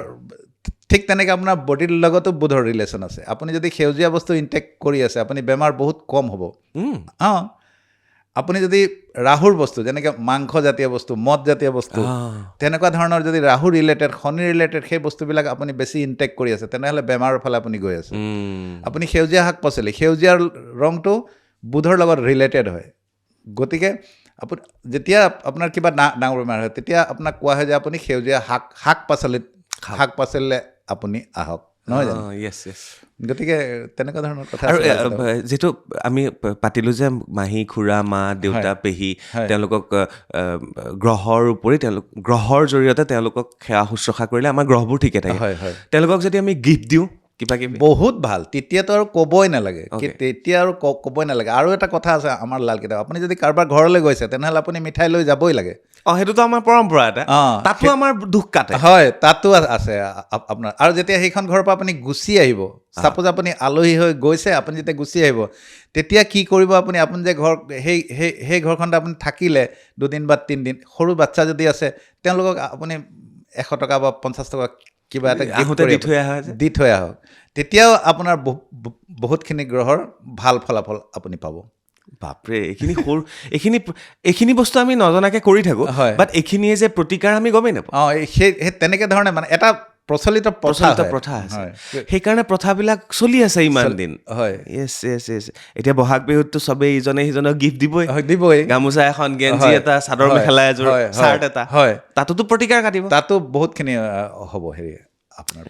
ঠিক তেনেকৈ আপোনাৰ বডিৰ লগতো বুধৰ ৰিলেশ্যন আছে। আপুনি যদি সেউজীয়া বস্তু ইনটেক কৰি আছে, আপুনি বেমাৰ বহুত কম হ'ব। আপুনি যদি ৰাহুৰ বস্তু, যেনেকৈ মাংসজাতীয় বস্তু, মদজাতীয় বস্তু, তেনেকুৱা ধৰণৰ যদি ৰাহু ৰিলেটেড, শনি ৰিলেটেড সেই বস্তুবিলাক আপুনি বেছি ইনটেক কৰি আছে, তেনেহ'লে বেমাৰৰ ফালে আপুনি গৈ আছে। আপুনি সেউজীয়া শাক পাচলি, সেউজীয়া ৰংটো বুধৰ লগত ৰিলেটেড হয়। গতিকে যেতিয়া আপোনাৰ কিবা ডাঙৰ বেমাৰ হয়, তেতিয়া আপোনাক কোৱা হয় যে আপুনি সেউজীয়া শাক পাচলিলৈ আপুনি আহক, নহয় জানো? গতিকে তেনেকুৱা ধৰণৰ কথা। আৰু যিটো আমি পাতিলোঁ যে মাহী, খুৰা, মা, দেউতা, পেহী, তেওঁলোকক গ্ৰহৰ উপৰি গ্ৰহৰ জৰিয়তে তেওঁলোকক সেৱা শুশ্ৰূষা কৰিলে আমাৰ গ্ৰহবোৰ ঠিকে থাকে। তেওঁলোকক যদি আমি গিফ্ট দিওঁ কিবা কিবি, বহুত ভাল। তেতিয়াতো আৰু ক'বই নালাগে, তেতিয়া আৰু ক'বই নালাগে। আৰু এটা কথা আছে আমাৰ লাল কিতাপ, আপুনি যদি কাৰোবাৰ ঘৰলৈ গৈছে তেনেহ'লে আপুনি মিঠাই লৈ যাবই লাগে। সেইটোতো আমাৰ পৰম্পৰা এটা, তাতো আমাৰ দুখ কাটে। হয়, তাতো আছে আপোনাৰ। আৰু যেতিয়া সেইখন ঘৰৰ পৰা আপুনি গুচি আহিব, ছাপ'জ আপুনি আলহী হৈ গৈছে, আপুনি যেতিয়া গুচি আহিব, তেতিয়া কি কৰিব আপুনি যে সেই ঘৰখনত আপুনি থাকিলে 2 দিন বা 3 দিন, সৰু বাচ্ছা যদি আছে তেওঁলোকক আপুনি 100 টকা বা 50 টকা কিবা এটা দি থৈ আহক। তেতিয়াও আপোনাৰ বহুতখিনি গ্ৰহৰ ভাল ফলাফল আপুনি পাব। বাপৰে, এইখিনি বস্তু আমি নজনাকৈ কৰি থাকোঁ, বাট এইখিনিয়ে যে প্ৰতিকাৰ আমি গমেই নাপাওঁ। সেই তেনেকৈ ধৰণে মানে এটা প্ৰচলিত প্ৰথা আছে, সেইকাৰণে প্ৰথাবিলাক চলি আছে ইমান দিন। এতিয়া বহাগ বিহুততো চবেই ইজনে সিজনক গিফ্ট দিবই, গামোচা এখন, গেঞ্জি এটা, চাদৰ মেখেলা এযোৰ, চাৰ্ট এটা, তাতোতো প্ৰতিকাৰ কাটিব, তাতো বহুতখিনি হ'ব।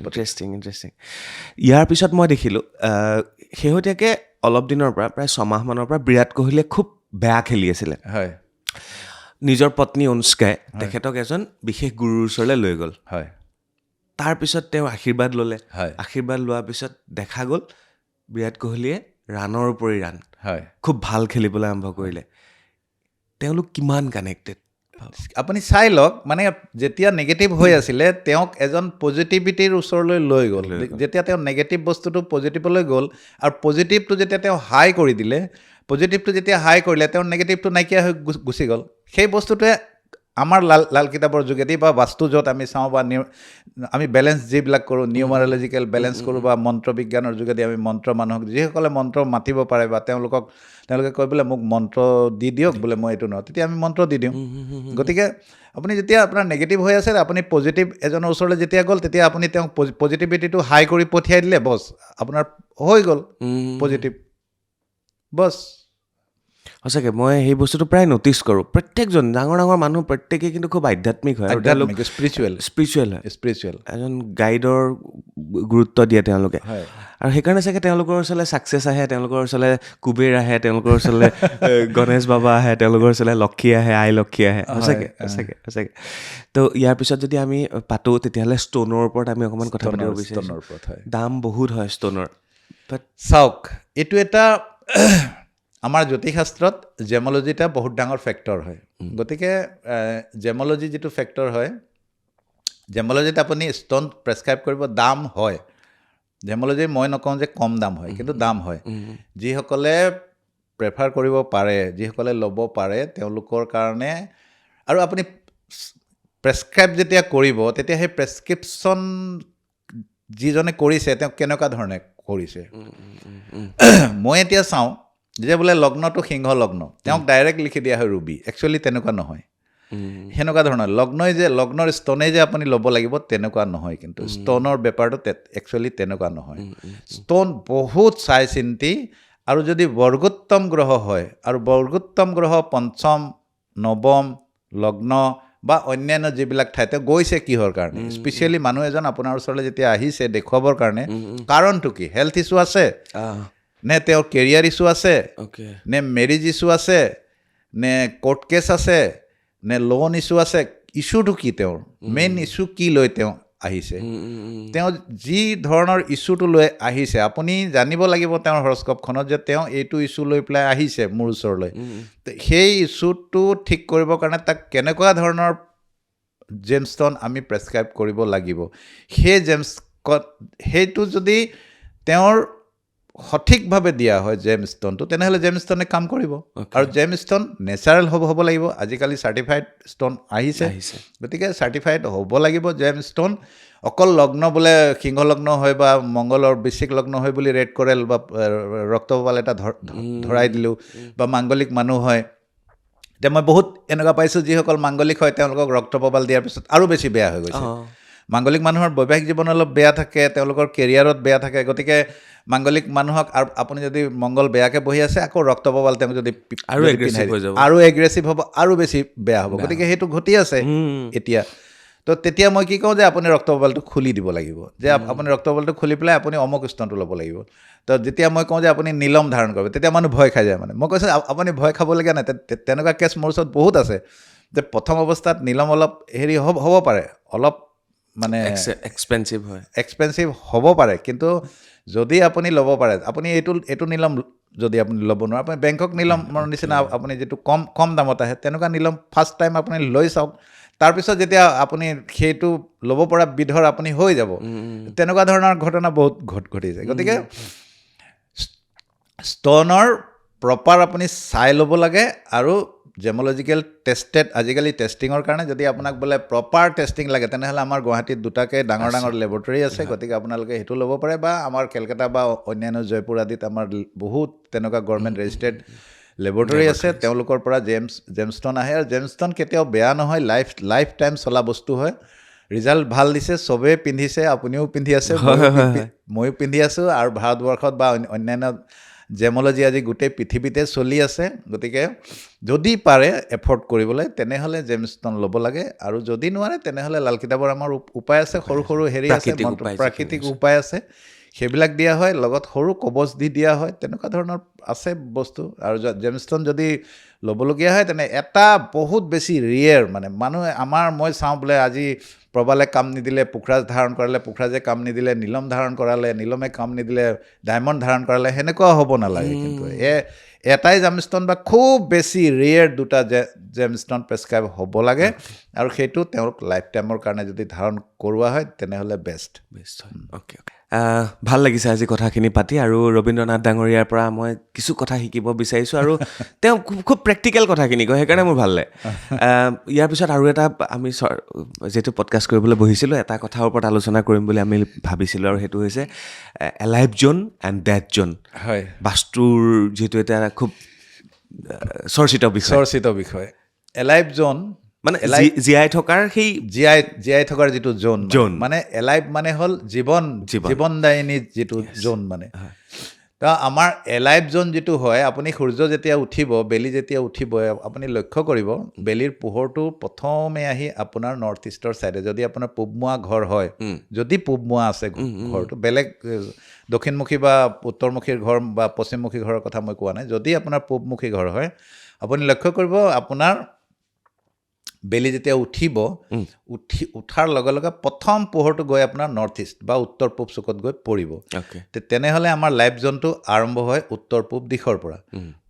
ইণ্টাৰেষ্টিং। ইয়াৰ পিছত মই দেখিলোঁ শেহতীয়াকৈ অলপ দিনৰ পৰা, প্ৰায় 6 মাহমানৰ পৰা বিৰাট কোহলীয়ে খুব বেয়া খেলি আছিলে। নিজৰ পত্নী অনুষ্কাই তেখেতক এজন বিশেষ গুৰুৰ ওচৰলৈ লৈ গ'ল। তাৰপিছত তেওঁ আশীৰ্বাদ ল'লে। আশীৰ্বাদ লোৱাৰ পিছত দেখা গ'ল বিৰাট কোহলীয়ে ৰাণৰ উপৰি ৰাণ খুব ভাল খেলিবলৈ আৰম্ভ কৰিলে। তেওঁলোক কিমান কানেক্টেড? আপুনি চাই লওক মানে যেতিয়া নেগেটিভ হৈ আছিলে তেওঁক এজন পজিটিভিটিৰ ওচৰলৈ লৈ গ'ল যেতিয়া তেওঁ নেগেটিভ বস্তুটো পজিটিভলৈ গ'ল আৰু পজিটিভটো যেতিয়া তেওঁ হাই কৰি দিলে পজিটিভটো যেতিয়া হাই কৰিলে তেওঁৰ নেগেটিভটো নাইকিয়া হৈ গুচি গ'ল সেই বস্তুটোৱে আমাৰ লাল কিতাপৰ যোগেদি বা বাস্তু য'ত আমি চাওঁ বা আমি বেলেঞ্চ যিবিলাক কৰোঁ নিউমাৰলজিকেল বেলেঞ্চ কৰোঁ বা মন্ত্ৰ বিজ্ঞানৰ যোগেদি আমি মন্ত্ৰ মানুহক যিসকলে মন্ত্ৰ মাতিব পাৰে বা তেওঁলোকে কয় বোলে মোক মন্ত্ৰ দি দিয়ক বোলে মই এইটো নহয় তেতিয়া আমি মন্ত্ৰ দি দিওঁ গতিকে আপুনি যেতিয়া আপোনাৰ নেগেটিভ হৈ আছে আপুনি পজিটিভ এজনৰ ওচৰলৈ যেতিয়া গ'ল তেতিয়া আপুনি তেওঁক পজিটিভিটিটো হাই কৰি পঠিয়াই দিলে বছ আপোনাৰ হৈ গ'ল পজিটিভ বছ সঁচাকৈ মই সেই বস্তুটো প্ৰায় ন'টিচ কৰোঁ প্ৰত্যেকজন ডাঙৰ ডাঙৰ মানুহ প্ৰত্যেকেই কিন্তু খুব আধ্যাত্মিক হয় আৰু তেওঁলোক স্পিৰিচুৱেল হয় এজন গাইডৰ গুৰুত্ব দিয়ে তেওঁলোকে আৰু সেইকাৰণে চাগে তেওঁলোকৰ ওচৰলৈ ছাকচেছ আহে তেওঁলোকৰ ওচৰলৈ কুবেৰ আহে তেওঁলোকৰ ওচৰলৈ গণেশ বাবা আহে তেওঁলোকৰ ওচৰলৈ লক্ষী আহে আই লক্ষী আহে সঁচাকৈ তো ইয়াৰ পিছত যদি আমি পাতোঁ তেতিয়াহ'লে ষ্ট'নৰ ওপৰত আমি অকণমান কথা পাতিব বিচাৰিছোঁ দাম বহুত হয় ষ্ট'নৰ বাট চাওক এইটো এটা আমাৰ জ্যোতিষশাস্ত্ৰত জেমলজি এটা বহুত ডাঙৰ ফেক্টৰ হয় গতিকে জেমলজি যিটো ফেক্টৰ হয় জেমলজিত আপুনি ষ্ট'ন প্ৰেছক্ৰাইব কৰিব দাম হয় জেমলজি মই নকওঁ যে কম দাম হয় কিন্তু দাম হয় যিসকলে প্ৰেফাৰ কৰিব পাৰে যিসকলে ল'ব পাৰে তেওঁলোকৰ কাৰণে আৰু আপুনি প্ৰেছক্ৰাইব যেতিয়া কৰিব তেতিয়া সেই প্ৰেছক্ৰিপশ্যন যিজনে কৰিছে তেওঁ কেনেকুৱা ধৰণে কৰিছে মই এতিয়া চাওঁ যে বোলে লগ্নটো সিংহ লগ্ন তেওঁক ডাইৰেক্ট লিখি দিয়া হয় ৰুবি একচুৱেলি তেনেকুৱা নহয় সেনেকুৱা ধৰণৰ লগ্নৰ ষ্ট'নেই যে আপুনি ল'ব লাগিব তেনেকুৱা নহয় কিন্তু ষ্ট'নৰ বেপাৰটো একচুৱেলি তেনেকুৱা নহয় ষ্ট'ন বহুত চাই চিন্তি আৰু যদি বৰ্গোত্তম গ্ৰহ হয় আৰু বৰ্গোত্তম গ্ৰহ পঞ্চম নৱম লগ্ন বা অন্যান্য যিবিলাক ঠাইতে গৈছে কিহৰ কাৰণে স্পেচিয়েলি মানুহ এজন আপোনাৰ ওচৰলৈ যেতিয়া আহিছে দেখুৱাবৰ কাৰণে কাৰণটো কি হেল্থ ইছ্যু আছে নে তেওঁৰ কেৰিয়াৰ ইছ্যু আছে নে মেৰিজ ইছ্যু আছে নে কোৰ্ট কেছ আছে নে লোন ইছ্যু আছে ইছ্যুটো কি তেওঁৰ মেইন ইছ্যু কি লৈ তেওঁ আহিছে তেওঁ যি ধৰণৰ ইছ্যুটো লৈ আহিছে আপুনি জানিব লাগিব তেওঁৰ হৰস্কোপখনত যে তেওঁ এইটো ইছ্যু লৈ পেলাই আহিছে মোৰ ওচৰলৈ সেই ইছ্যুটো ঠিক কৰিবৰ কাৰণে তাক কেনেকুৱা ধৰণৰ জেমষ্টন আমি প্ৰেছক্ৰাইব কৰিব লাগিব সেই সেইটো যদি তেওঁৰ সঠিকভাৱে দিয়া হয় জেমষ্টনটো তেনেহ'লে জেমষ্টনে কাম কৰিব আৰু জেমষ্টন নেচাৰেল হ'ব লাগিব আজিকালি চাৰ্টিফাইড ষ্ট'ন আহিছে গতিকে চাৰ্টিফাইড হ'ব লাগিব জেমষ্টন অকল লগ্ন বোলে সিংহ লগ্ন হয় বা মংগলৰ বৃশ্চিক লগ্ন হয় বুলি ৰেড কৰে বা ৰক্তপাল এটা ধৰাই দিলোঁ বা মাংগলিক মানুহ হয় এতিয়া মই বহুত এনেকুৱা পাইছোঁ যিসকল মাংগলিক হয় তেওঁলোকক ৰক্তপাল দিয়াৰ পিছত আৰু বেছি বেয়া হৈ গৈছে মাংগলিক মানুহৰ বৈবাহিক জীৱন অলপ বেয়া থাকে তেওঁলোকৰ কেৰিয়াৰত বেয়া থাকে গতিকে মাংগলিক মানুহক আৰু আপুনি যদি মংগল বেয়াকৈ বহি আছে আকৌ ৰক্তপাল তেওঁক যদি আৰু এগ্ৰেছিভ হ'ব আৰু বেছি বেয়া হ'ব গতিকে সেইটো ঘটি আছে এতিয়া তো তেতিয়া মই কি কওঁ যে আপুনি ৰক্তপালটো খুলি দিব লাগিব যে আপুনি ৰক্তপালটো খুলি পেলাই আপুনি অমুক স্তনটো ল'ব লাগিব তো যেতিয়া মই কওঁ যে আপুনি নীলম ধাৰণ কৰিব তেতিয়া মানুহ ভয় খাই যায় মানে মই কৈছোঁ আপুনি ভয় খাবলগীয়া নাই তেনেকুৱা কেছ মোৰ ওচৰত বহুত আছে যে প্ৰথম অৱস্থাত নীলম অলপ হেৰি হ'ব পাৰে অলপ মানে এক্সপেঞ্চিভ হ'ব পাৰে কিন্তু যদি আপুনি ল'ব পাৰে আপুনি এইটো নীলম যদি আপুনি ল'ব নোৱাৰে আপুনি বেংকক নীলমৰ নিচিনা আপুনি যিটো কম দামত আহে তেনেকুৱা নীলম ফাৰ্ষ্ট টাইম আপুনি লৈ চাওক তাৰপিছত যেতিয়া আপুনি সেইটো ল'ব পৰা বিধৰ আপুনি হৈ যাব তেনেকুৱা ধৰণৰ ঘটনা বহুত ঘটিছে গতিকে ষ্ট'নৰ প্ৰপাৰ আপুনি চাই ল'ব লাগে আৰু জেমলজিকেল টেষ্টেড আজিকালি টেষ্টিঙৰ কাৰণে যদি আপোনাক বোলে প্ৰপাৰ টেষ্টিং লাগে তেনেহ'লে আমাৰ গুৱাহাটীত দুটাকৈ ডাঙৰ লেবৰেটৰী আছে গতিকে আপোনালোকে সেইটো ল'ব পাৰে বা আমাৰ কেলকাতা বা অন্যান্য জয়পুৰ আদিত আমাৰ বহুত তেনেকুৱা গভৰ্ণমেণ্ট ৰেজিষ্টাৰ্ড লেবৰেটৰী আছে তেওঁলোকৰ পৰা জেমষ্টন আহে আৰু জেমষ্টন কেতিয়াও বেয়া নহয় লাইফ টাইম চলা বস্তু হয় ৰিজাল্ট ভাল দিছে চবেই পিন্ধিছে আপুনিও পিন্ধি আছে ময়ো পিন্ধি আছোঁ আৰু ভাৰতবৰ্ষত বা অন্যান্য জেমলজি আজি গোটেই পৃথিৱীতে চলি আছে গতিকে যদি পাৰে এফৰ্ড কৰিবলৈ তেনেহ'লে জেমষ্টন ল'ব লাগে আৰু যদি নোৱাৰে তেনেহ'লে লাল কিতাপৰ আমাৰ উপায় আছে সৰু হেৰি আছে প্ৰাকৃতিক উপায় আছে সেইবিলাক দিয়া হয় লগত সৰু কবচ দিয়া হয় তেনেকুৱা ধৰণৰ আছে বস্তু আৰু জেমষ্টন যদি ল'বলগীয়া হয় তেনে এটা বহুত বেছি ৰিয়েৰ মানে মানুহে মই চাওঁ বোলে আজি প্ৰবালে কাম নিদিলে পুখৰাজ ধাৰণ কৰালে পুখৰাজে কাম নিদিলে নীলম ধাৰণ কৰালে নীলমে কাম নিদিলে ডায়মণ্ড ধাৰণ কৰালে সেনেকুৱা হ'ব নালাগে কিন্তু এটাই জেমষ্ট'ন বা খুব বেছি ৰেয়াৰ দুটা জেমষ্ট'ন প্ৰেছক্ৰাইব হ'ব লাগে আৰু সেইটো তেওঁলোক লাইফ টাইমৰ কাৰণে যদি ধাৰণ কৰোৱা হয় তেনেহ'লে বেষ্ট হয় অ'কে ভাল লাগিছে আজি কথাখিনি পাতি আৰু ৰবীন্দ্ৰনাথ ডাঙৰীয়াৰ পৰা মই কিছু কথা শিকিব বিচাৰিছোঁ আৰু তেওঁ খুব প্ৰেক্টিকেল কথাখিনি কয় সেইকাৰণে মোৰ ভাল লাগে ইয়াৰ পিছত আৰু এটা আমি যিহেতু পডকাষ্ট কৰিবলৈ বহিছিলোঁ এটা কথাৰ ওপৰত আলোচনা কৰিম বুলি আমি ভাবিছিলোঁ আৰু সেইটো হৈছে alive zone and death zone হয় বাস্তুৰ যিহেতু এটা খুব চৰ্চিত বিষয় এলাইভ জ'ন মানে জীয়াই থকাৰ সেই জীয়াই থকাৰ যিটো জ'ন মানে এলাইভ মানে হ'ল জীৱনদায়িনী যিটো জ'ন মানে তো আমাৰ এলাইভ জ'ন যিটো হয় আপুনি সূৰ্য যেতিয়া উঠিব বেলি যেতিয়া উঠিব আপুনি লক্ষ্য কৰিব বেলিৰ পোহৰটো প্ৰথমে আহি আপোনাৰ নৰ্থ ইষ্টৰ ছাইডে যদি আপোনাৰ পূবমুৱা ঘৰ হয় যদি পূবমুৱা আছে ঘৰটো বেলেগ দক্ষিণমুখী বা উত্তৰমুখীৰ ঘৰ বা পশ্চিমমুখী ঘৰৰ কথা মই কোৱা নাই যদি আপোনাৰ পূবমুখী ঘৰ হয় আপুনি লক্ষ্য কৰিব আপোনাৰ বেলি যেতিয়া উঠাৰ লগে লগে প্ৰথম পোহৰটো গৈ আপোনাৰ নৰ্থ ইষ্ট বা উত্তৰ পূব চুকত গৈ পৰিব তেনেহ'লে আমাৰ লাইফ জ'নটো আৰম্ভ হয় উত্তৰ পূব দিশৰ পৰা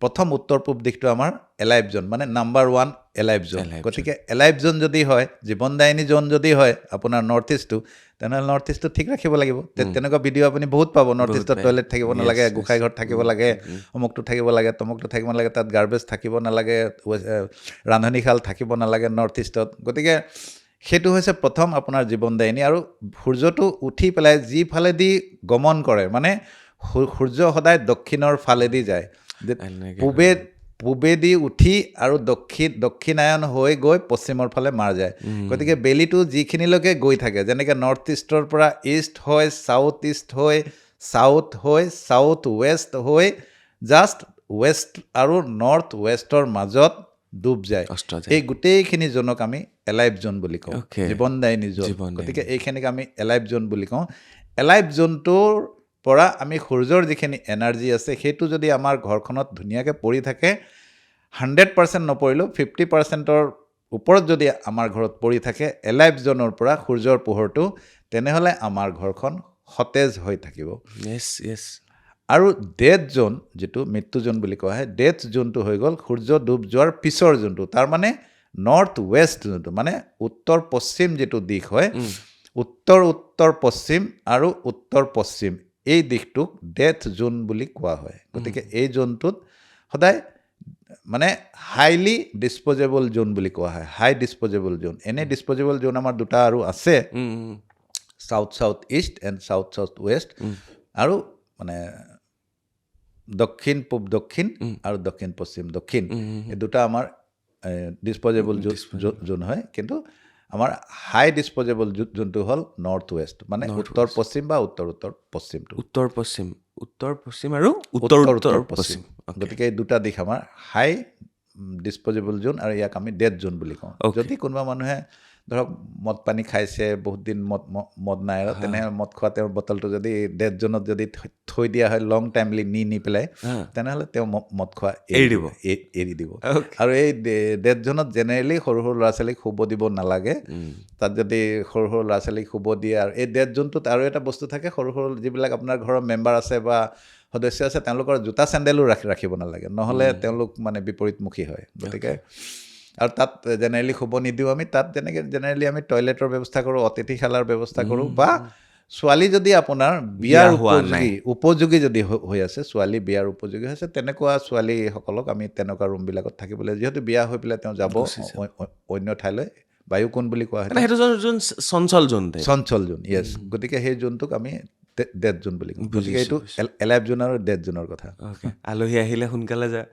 প্ৰথম উত্তৰ পূব দিশটো আমাৰ এলাইভ জ'ন মানে নাম্বাৰ 1 এলাইভ জ'ন গতিকে এলাইভ জ'ন যদি হয় জীৱনদায়িনী জ'ন যদি হয় আপোনাৰ নৰ্থ ইষ্টটো তেনেহ'লে নৰ্থ ইষ্টটো ঠিক ৰাখিব লাগিব তেনেকুৱা ভিডিঅ' আপুনি বহুত পাব নৰ্থ ইষ্টত টয়লেট থাকিব নালাগে গোসাঁই ঘৰ থাকিব লাগে অমুকটো থাকিব লাগে তমুকটো থাকিব নালাগে তাত গাৰ্বেজ থাকিব নালাগে ৰান্ধনীশাল থাকিব নালাগে নৰ্থ ইষ্টত গতিকে সেইটো হৈছে প্ৰথম আপোনাৰ জীৱনদায়িনী আৰু সূৰ্যটো উঠি পেলাই যিফালেদি গমন কৰে মানে সূৰ্য সদায় দক্ষিণৰ ফালেদি যায় পূবেদি উঠি আৰু দক্ষিণায়ন হৈ গৈ পশ্চিমৰ ফালে মাৰ যায় গতিকে বেলিটো যিখিনিলৈকে গৈ থাকে যেনেকৈ নৰ্থ ইষ্টৰ পৰা ইষ্ট হৈ চাউথ ইষ্ট হৈ চাউথ ৱেষ্ট হৈ জাষ্ট ৱেষ্ট আৰু নৰ্থ ৱেষ্টৰ মাজত ডুব যায় এই গোটেইখিনি জ'নক আমি এলাইভ জ'ন বুলি কওঁ জীৱনদায়িনী জ'ন গতিকে এইখিনিক আমি এলাইভ জ'ন বুলি কওঁ এলাইভ জ'নটোৰ পৰা আমি সূৰ্যৰ যিখিনি এনাৰ্জি আছে সেইটো যদি আমাৰ ঘৰখনত ধুনীয়াকৈ পৰি থাকে 100% নপৰিলেও 50%ৰ ওপৰত যদি আমাৰ ঘৰত পৰি থাকে এলাইভ জ'নৰ পৰা সূৰ্যৰ পোহৰটো তেনেহ'লে আমাৰ ঘৰখন সতেজ হৈ থাকিব আৰু ডেথ জ'ন যিটো মৃত্যু জ'ন বুলি কোৱা হয় ডেথ জ'নটো হৈ গ'ল সূৰ্য ডুব যোৱাৰ পিছৰ জ'নটো তাৰমানে নৰ্থ ৱেষ্ট যোনটো মানে উত্তৰ পশ্চিম যিটো দিশ হয় উত্তৰ পশ্চিম আৰু উত্তৰ পশ্চিম এই দিশটোক ডেথ জ'ন বুলি কোৱা হয় গতিকে এই জ'নটোত সদায় মানে হাইলি ডিছপ'জেবল জ'ন বুলি কোৱা হয় হাই ডিছপ'জেবল জ'ন এনে ডিছপ'জেবল জ'ন আমাৰ দুটা আৰু আছে south east and south west আৰু মানে দক্ষিণ পূব দক্ষিণ আৰু দক্ষিণ পশ্চিম দক্ষিণ এই দুটা আমাৰ ডিছপ'জেবল জ'ন হয় কিন্তু আমাৰ হাই ডিছপ'জেবল যোনটো হ'ল নৰ্থ ৱেষ্ট মানে উত্তৰ পশ্চিম বা উত্তৰ পশ্চিমটো উত্তৰ পশ্চিম আৰু উত্তৰ পশ্চিম গতিকে এই দুটা দিশ আমাৰ হাই ডিছপ'জেবল জ'ন আৰু ইয়াক আমি ডেথ জ'ন বুলি কওঁ যদি কোনোবা মানুহে ধৰক মদ পানী খাইছে বহুত দিন মদ নাই আৰু তেনেহ'লে মদ খোৱা তেওঁৰ বটলটো যদি ডেথ জ'নত যদি থৈ দিয়া হয় লং টাইমলি নি পেলাই তেনেহ'লে তেওঁ মদ খোৱা এৰি দিব আৰু এই ডেথ জ'নত জেনেৰেলি সৰু ল'ৰা ছোৱালীক শুব দিব নালাগে তাত যদি সৰু ল'ৰা ছোৱালীক শুব দিয়ে আৰু এই ডেথ জ'নটোত আৰু এটা বস্তু থাকে সৰু যিবিলাক আপোনাৰ ঘৰৰ মেম্বাৰ আছে বা সদস্য আছে তেওঁলোকৰ জোতা চেণ্ডেলো ৰাখিব নালাগে নহ'লে তেওঁলোক মানে বিপৰীতমুখী হয় গতিকে আৰু তাত জেনেৰেলি শুব নিদিওঁ আমি তাত যেনেকৈ জেনেৰেলি আমি টয়লেটৰ ব্যৱস্থা কৰোঁ অতিথিশালাৰ ব্যৱস্থা কৰোঁ বা ছোৱালী যদি আপোনাৰ বিয়াৰ উপযোগী যদি হৈ আছে ছোৱালী বিয়াৰ উপযোগী হৈছে তেনেকুৱা ছোৱালীসকলক আমি তেনেকুৱা ৰুমবিলাকত থাকিবলৈ যিহেতু বিয়া হৈ পেলাই তেওঁ যাব অন্য ঠাইলৈ বায়ুকোণ বুলি কোৱা হয় চঞ্চল জোন য়েছ গতিকে সেই জোনটোক আমি ডেথ জোন বুলি কওঁ গতিকে এইটো এলাইভ জোন আৰু ডেথ জোনৰ কথা আলহী আহিলে সোনকালে যায়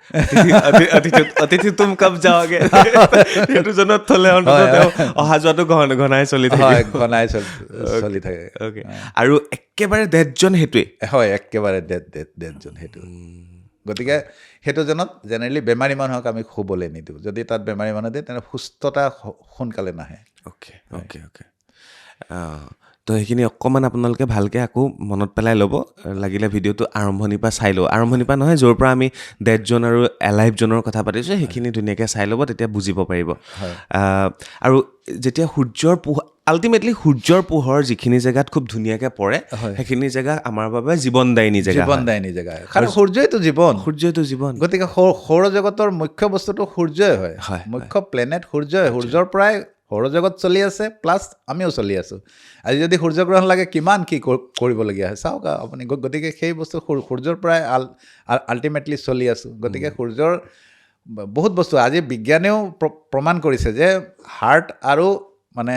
অতিথি তুম কব যাওঁগে সেইটো জোনত থ'লে অহা যোৱাটো ঘনাই চলি থাকে আৰু একেবাৰে ডেথ জোন সেইটোৱে হয় একেবাৰে ডেথ জোন সেইটো গতিকে সেইটো জোনত জেনেৰেলি বেমাৰী মানুহক আমি শুবলৈ নিদিওঁ যদি তাত বেমাৰী মানুহ দিয়ে তেনে সুস্থতা সোনকালে নাহে অ'কে তো সেইখিনি অকণমান আপোনালোকে ভালকৈ আকৌ মনত পেলাই ল'ব লাগিলে ভিডিঅ'টো আৰম্ভণিৰ পৰা চাই লওঁ আৰম্ভণিৰ পৰা নহয় য'ৰ পৰা আমি ডেথ জ'ন আৰু এলাইভ জ'নৰ কথা পাতিছোঁ সেইখিনি ধুনীয়াকৈ চাই ল'ব তেতিয়া বুজিব পাৰিব আৰু যেতিয়া সূৰ্যৰ আল্টিমেটলি সূৰ্যৰ পোহৰ যিখিনি জেগাত খুব ধুনীয়াকৈ পৰে হয়। সেইখিনি জেগা আমাৰ বাবে জীৱনদায়িনী জেগা হয়। জীৱনদায়িনী জেগা কাৰণ সূৰ্যইতো জীৱন সূৰ্যইটো জীৱন। গতিকে সৌৰজগতৰ মুখ্য বস্তুটো সূৰ্যই হয় হয়, মুখ্য প্লেনেট সূৰ্যই সূৰ্যৰ পৰাই সৌৰজগত চলি আছে প্লাছ আমিও চলি আছোঁ আজি যদি সূৰ্যগ্ৰহণ লাগে কিমান কি কৰিবলগীয়া হয় চাওক আপুনি গতিকে সেই বস্তু সূৰ্যৰ পৰাই আল্টিমেটলি চলি আছোঁ গতিকে সূৰ্যৰ বহুত বস্তু আজি বিজ্ঞানেও প্ৰমাণ কৰিছে যে হাৰ্ট আৰু মানে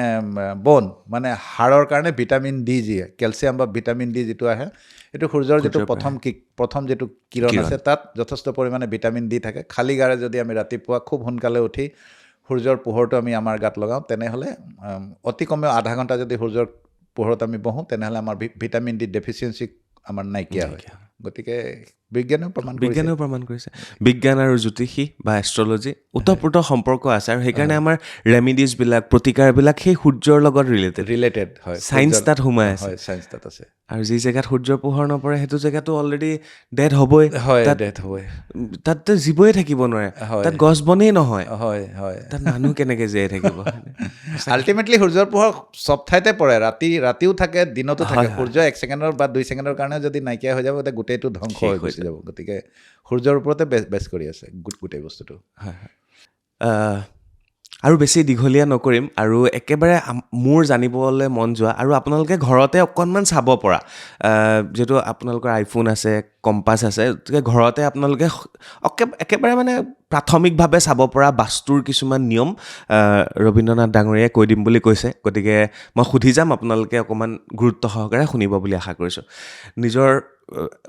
বন মানে হাড়ৰ কাৰণে ভিটামিন ডি যি কেলছিয়াম বা ভিটামিন ডি যিটো আহে এইটো সূৰ্যৰ যিটো প্ৰথম যিটো কিৰণ আছে তাত যথেষ্ট পৰিমাণে ভিটামিন ডি থাকে খালী গাৰে যদি আমি ৰাতিপুৱা খুব সোনকালে উঠি সূৰ্যৰ পোহৰটো আমি আমাৰ গাত লগাওঁ তেনেহ'লে অতি কমেও আধা ঘণ্টা যদি সূৰ্যৰ পোহৰত আমি বহোঁ তেনেহ'লে আমাৰ ভিটামিন ডি ডেফিচিয়েঞ্চি আমাৰ নাইকিয়া হয় গতিকে বিজ্ঞানেও প্ৰমাণ কৰিছে বিজ্ঞান আৰু জ্যোতিষী বা এষ্ট্ৰলজি ওতঃপ্ৰোত সম্পৰ্ক আছে আৰু সেইকাৰণে আমাৰ ৰেমিডিজবিলাক প্ৰতিকাৰবিলাক সেই সূৰ্যৰ লগত ৰিলেটেড হয় চায়েন্স তাত সোমাই আছে হয় চায়েন্স তাত আছে আৰু যি জেগাত সূৰ্যৰ পোহৰ নপৰে সেইটো জেগাটো অলৰেডি ডেড হ'বই হয় ডেড হ'বই তাততো জীৱই থাকিব নোৱাৰে তাত গছ বনেই নহয় হয় হয় তাত মানুহ কেনেকৈ জীয়াই থাকিব আল্টিমেটলি সূৰ্যৰ পোহৰ চব ঠাইতে পৰে ৰাতিও থাকে দিনতো থাকে সূৰ্য 1 ছেকেণ্ডৰ বা 2 ছেকেণ্ডৰ কাৰণে যদি নাইকিয়া হৈ যাব তেতিয়া গোটেইটো ধ্বংস হৈ গুচি যাব গতিকে সূৰ্যৰ ওপৰতে বেছ কৰি আছে গোটেই বস্তুটো হয় আৰু বেছি দীঘলীয়া নকৰিম আৰু একেবাৰে মোৰ জানিবলৈ মন যোৱা আৰু আপোনালোকে ঘৰতে অকণমান চাব পৰা যিহেতু আপোনালোকৰ আইফোন আছে কম্পাছ আছে গতিকে ঘৰতে আপোনালোকে একেবাৰে মানে প্ৰাথমিকভাৱে চাব পৰা বাস্তুৰ কিছুমান নিয়ম ৰবীন্দ্ৰনাথ ডাঙৰীয়াই কৈ দিম বুলি কৈছে গতিকে মই সুধি যাম আপোনালোকে অকণমান গুৰুত্ব সহকাৰে শুনিব বুলি আশা কৰিছোঁ নিজৰ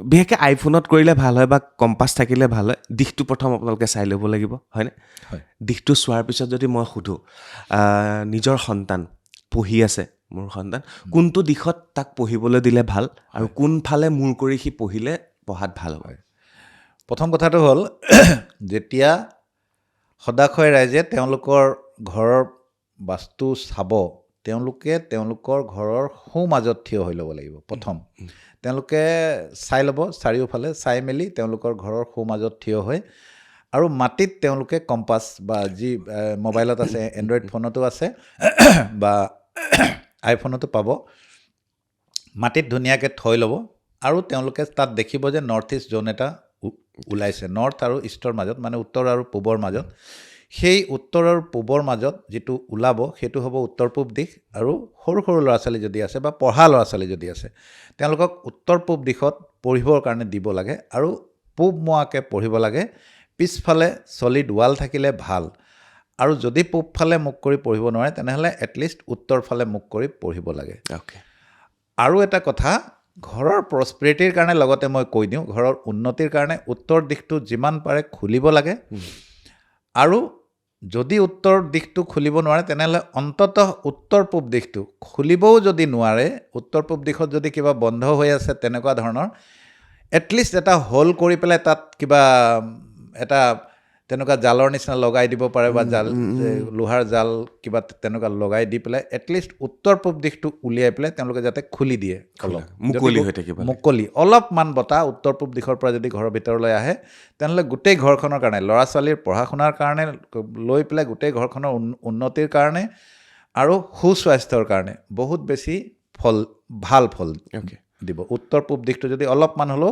বিশেষকৈ আইফোনত কৰিলে ভাল হয় বা কম্পাছ থাকিলে ভাল হয় দিশটো প্ৰথম আপোনালোকে চাই ল'ব লাগিব হয়নে হয় দিশটো চোৱাৰ পিছত যদি মই সোধোঁ নিজৰ সন্তান পঢ়ি আছে মোৰ সন্তান কোনটো দিশত তাক পঢ়িবলৈ দিলে ভাল আৰু কোনফালে মূৰ কৰি সি পঢ়াত ভাল হয় প্ৰথম কথাটো হ'ল যেতিয়া সদাশয় ৰাইজে তেওঁলোকৰ ঘৰৰ বাস্তু চাব তেওঁলোকে তেওঁলোকৰ ঘৰৰ সোঁমাজত থিয় হৈ ল'ব লাগিব প্ৰথম তেওঁলোকে চাই ল'ব চাৰিওফালে চাই মেলি তেওঁলোকৰ ঘৰৰ সোঁমাজত থিয় হৈ আৰু মাটিত তেওঁলোকে কম্পাছ বা যি মোবাইলত আছে এণ্ড্ৰইড ফোনতো আছে বা আইফোনতো পাব মাটিত ধুনীয়াকৈ থৈ ল'ব আৰু তেওঁলোকে তাত দেখিব যে নৰ্থ ইষ্ট জ'ন এটা ওলাইছে নৰ্থ আৰু ইষ্টৰ মাজত মানে উত্তৰ আৰু পূবৰ মাজত সেই উত্তৰ আৰু পূবৰ মাজত যিটো ওলাব সেইটো হ'ব উত্তৰ পূব দিশ আৰু সৰু সৰু ল'ৰা ছোৱালী যদি আছে বা পঢ়া ল'ৰা ছোৱালী যদি আছে তেওঁলোকক উত্তৰ পূব দিশত পঢ়িবৰ কাৰণে দিব লাগে আৰু পূব মুৱাকৈ পঢ়িব লাগে পিছফালে ছলিড ৱাল থাকিলে ভাল আৰু যদি পূবফালে মুখ কৰি পঢ়িব নোৱাৰে তেনেহ'লে এটলিষ্ট উত্তৰ ফালে মুখ কৰি পঢ়িব লাগে আৰু এটা কথা ঘৰৰ প্ৰস্পেৰিটিৰ কাৰণে লগতে মই কৈ দিওঁ ঘৰৰ উন্নতিৰ কাৰণে উত্তৰ দিশটো যিমান পাৰে খুলিব লাগে আৰু যদি উত্তৰ দিশটো খুলিব নোৱাৰে তেনেহ'লে অন্ততঃ উত্তৰ পূব দিশটো খুলিবও যদি নোৱাৰে উত্তৰ পূব দিশত যদি কিবা বন্ধ হৈ আছে তেনেকুৱা ধৰণৰ এটলিষ্ট এটা হোল কৰি পেলাই তাত কিবা এটা তেনেকুৱা জালৰ নিচিনা লগাই দিব পাৰে বা জাল লোহাৰ জাল কিবা তেনেকুৱা লগাই দি পেলাই এটলিষ্ট উত্তৰ পূব দিশটো উলিয়াই পেলাই তেওঁলোকে যাতে খুলি দিয়ে অলপ মুকলি হৈ থাকিব মুকলি অলপমান বতাহ উত্তৰ পূব দিশৰ পৰা যদি ঘৰৰ ভিতৰলৈ আহে তেনেহ'লে গোটেই ঘৰখনৰ কাৰণে ল'ৰা ছোৱালীৰ পঢ়া শুনাৰ কাৰণে লৈ পেলাই গোটেই ঘৰখনৰ উন্নতিৰ কাৰণে আৰু সুস্বাস্থ্যৰ কাৰণে বহুত বেছি ভাল ফল দিব উত্তৰ পূব দিশটো যদি অলপমান হ'লেও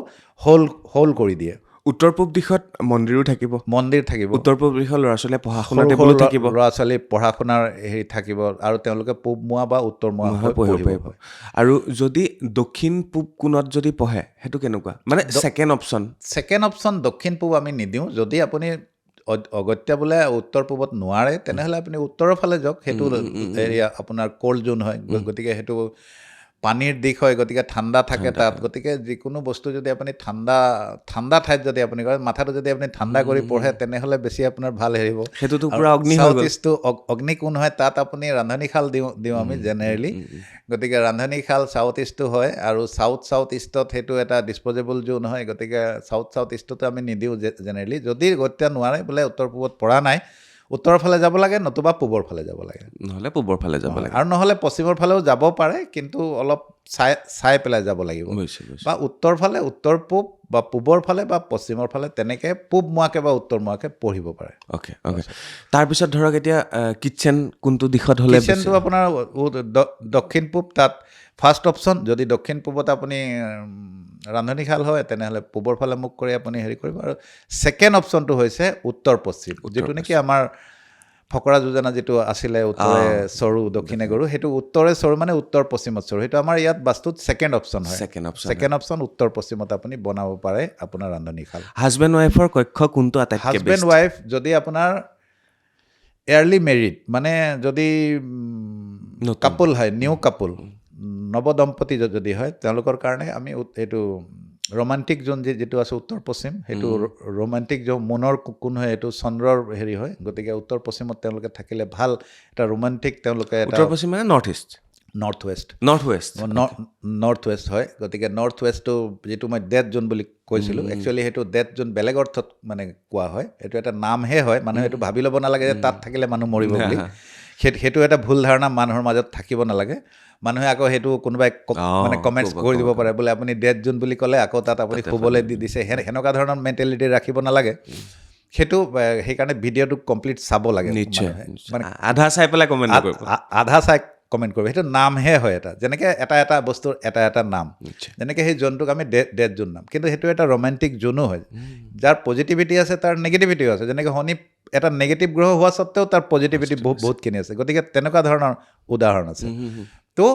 হোল কৰি দিয়ে উত্তৰ পূব দিশত মন্দিৰ থাকিব উত্তৰ পূব দিশত ল'ৰা ছোৱালীয়ে পঢ়া শুনা টেবুলো থাকিব ল'ৰা ছোৱালী পঢ়া শুনাৰ হেৰি থাকিব আৰু তেওঁলোকে পূব মুৱা বা উত্তৰ মুৱা হৈ পঢ়িব পাৰিব আৰু যদি দক্ষিণ পূব কোণত যদি পঢ়ে সেইটো কেনেকুৱা মানে ছেকেণ্ড অপশ্যন দক্ষিণ পূব আমি নিদিওঁ যদি আপুনি অগত্যা বোলে উত্তৰ পূবত নোৱাৰে তেনেহ'লে আপুনি উত্তৰৰ ফালে যাওক সেইটো এৰিয়া আপোনাৰ ক'ল্ড জোন হয় গতিকে সেইটো পানীৰ দিশ হয় গতিকে ঠাণ্ডা থাকে তাত গতিকে যিকোনো বস্তু যদি আপুনি ঠাণ্ডা ঠাইত যদি আপুনি কৰে মাথাটো যদি আপুনি ঠাণ্ডা কৰি পঢ়ে তেনেহ'লে বেছি আপোনাৰ ভাল হেৰিব সেইটোতো পুৰা চাউথ ইষ্টটো অগ্নিকোণ হয় তাত আপুনি ৰান্ধনীশাল দিওঁ আমি জেনেৰেলি গতিকে ৰান্ধনীশাল চাউথ ইষ্টটো হয় আৰু চাউথ ইষ্টত সেইটো এটা ডিছপ'জেবল জোন হয় গতিকে চাউথ ইষ্টটো আমি নিদিওঁ জেনেৰেলি যদি গত্যা নোৱাৰে বোলে উত্তৰ পূবত পৰা নাই উত্তৰৰ ফালে যাব লাগে নতুবা পূবৰ ফালে যাব লাগে নহ'লে পূবৰ ফালে যাব লাগে আৰু নহ'লে পশ্চিমৰ ফালেও যাব পাৰে কিন্তু অলপ চাই পেলাই যাব লাগিব বা উত্তৰ ফালে উত্তৰ পূব বা পূবৰ ফালে বা পশ্চিমৰ ফালে তেনেকৈ পূব মুৱাকৈ বা উত্তৰ মুৱাকৈ পঢ়িব পাৰে অ'কে তাৰপিছত ধৰক এতিয়া কিটচেন কোনটো দিশত হ'লে কিটচেনটো আপোনাৰ দক্ষিণ পূব তাত ফাৰ্ষ্ট অপশ্যন যদি দক্ষিণ পূবত আপুনি ৰান্ধনীশাল হয় তেনেহ'লে পূবৰ ফালে মুখ কৰি আপুনি হেৰি কৰিব আৰু ছেকেণ্ড অপশ্যনটো হৈছে উত্তৰ পশ্চিম যিটো নেকি আমাৰ ফকৰা যোজনা যিটো আছিলে উত্তৰে চৰু দক্ষিণে গৰু সেইটো উত্তৰে চৰু মানে উত্তৰ পশ্চিমত চৰু সেইটো আমাৰ ইয়াত বাস্তুত ছেকেণ্ড অপশ্যন হয় ছেকেণ্ড অপশ্যন উত্তৰ পশ্চিমত আপুনি বনাব পাৰে আপোনাৰ ৰান্ধনীশাল হাজবেণ্ড ৱাইফৰ কক্ষ কোনটো আটাইতকৈ হাজবেণ্ড ৱাইফ যদি আপোনাৰ এয়াৰলি মেৰিড মানে যদি কাপল হয় নিউ কাপল নৱদম্পতি যদি হয় তেওঁলোকৰ কাৰণে আমি এইটো ৰোমান্টিক জোন যিটো আছে উত্তৰ পশ্চিম সেইটো ৰোমান্টিক জোন মনৰ কোন হয় এইটো চন্দ্ৰৰ হেৰি হয় গতিকে উত্তৰ পশ্চিমত তেওঁলোকে থাকিলে ভাল এটা ৰোমান্টিক তেওঁলোকে উত্তৰ পশ্চিম মানে north east north west north west হয় গতিকে নৰ্থ ৱেষ্টটো যিটো মই ডেথ জোন বুলি কৈছিলোঁ একচুৱেলি সেইটো ডেথ জোন বেলেগ অৰ্থত মানে কোৱা হয় এইটো এটা নামহে হয় মানুহে এইটো ভাবি ল'ব নালাগে যে তাত থাকিলে মানুহ মৰিব বুলি সেইটো এটা ভুল ধাৰণা মানুহৰ মাজত থাকিব নালাগে মানুহে আকৌ সেইটো কোনোবাই মানে কমেণ্টছ কৰি দিব পাৰে বোলে আপুনি ডেথ জোন বুলি ক'লে আকৌ তাত আপুনি শুবলৈ দিছে সেনেকুৱা ধৰণৰ মেণ্টেলিটি ৰাখিব নালাগে সেইটো সেইকাৰণে ভিডিঅ'টো কমপ্লিট চাব লাগে মানে আধা চাই পেলাই কমেণ্ট কৰিব আধা চাই কমেণ্ট কৰিব সেইটো নামহে হয় এটা যেনেকৈ এটা বস্তুৰ এটা নাম যেনেকৈ সেই জোনটোক আমি ডেথ জোন নাম কিন্তু সেইটো এটা ৰোমান্টিক জোনো হয় যাৰ পজিটিভিটি আছে তাৰ নেগেটিভিটিও আছে যেনেকৈ শনি এটা নেগেটিভ গ্ৰহ হোৱা স্বত্তেও তাৰ পজিটিভিটি বহুতখিনি আছে গতিকে তেনেকুৱা ধৰণৰ উদাহৰণ আছে তো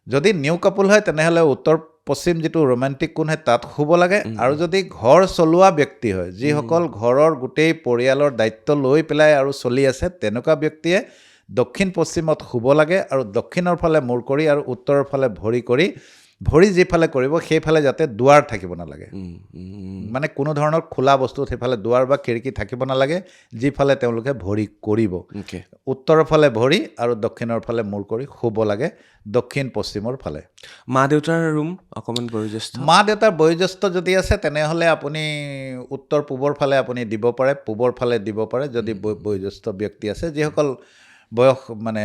যদি নিউ কাপল হয় তেনেহ'লে উত্তৰ পশ্চিম যিটো ৰোমান্টিক কোণ হয় তাত শুব লাগে আৰু যদি ঘৰ চলোৱা ব্যক্তি হয় যিসকল ঘৰৰ গোটেই পৰিয়ালৰ দায়িত্ব লৈ পেলাই আৰু চলি আছে তেনেকুৱা ব্যক্তিয়ে দক্ষিণ পশ্চিমত শুব লাগে আৰু দক্ষিণৰ ফালে মূৰ কৰি আৰু উত্তৰৰ ফালে ভৰি যিফালে কৰিব সেইফালে যাতে দুৱাৰ থাকিব নালাগে মানে কোনো ধৰণৰ খোলা বস্তু সেইফালে দুৱাৰ বা খিৰিকী থাকিব নালাগে যিফালে তেওঁলোকে ভৰি কৰিব উত্তৰৰ ফালে ভৰি আৰু দক্ষিণৰ ফালে মূৰ কৰি শুব লাগে দক্ষিণ পশ্চিমৰ ফালে মা দেউতাৰ ৰুম অকণমান বয়োজ্যেষ্ঠ মা দেউতাৰ বয়োজ্যেষ্ঠ যদি আছে তেনেহ'লে আপুনি উত্তৰ পূবৰ ফালে আপুনি দিব পাৰে পূবৰ ফালে দিব পাৰে যদি বয়োজ্যেষ্ঠ ব্যক্তি আছে যিসকল বয়স মানে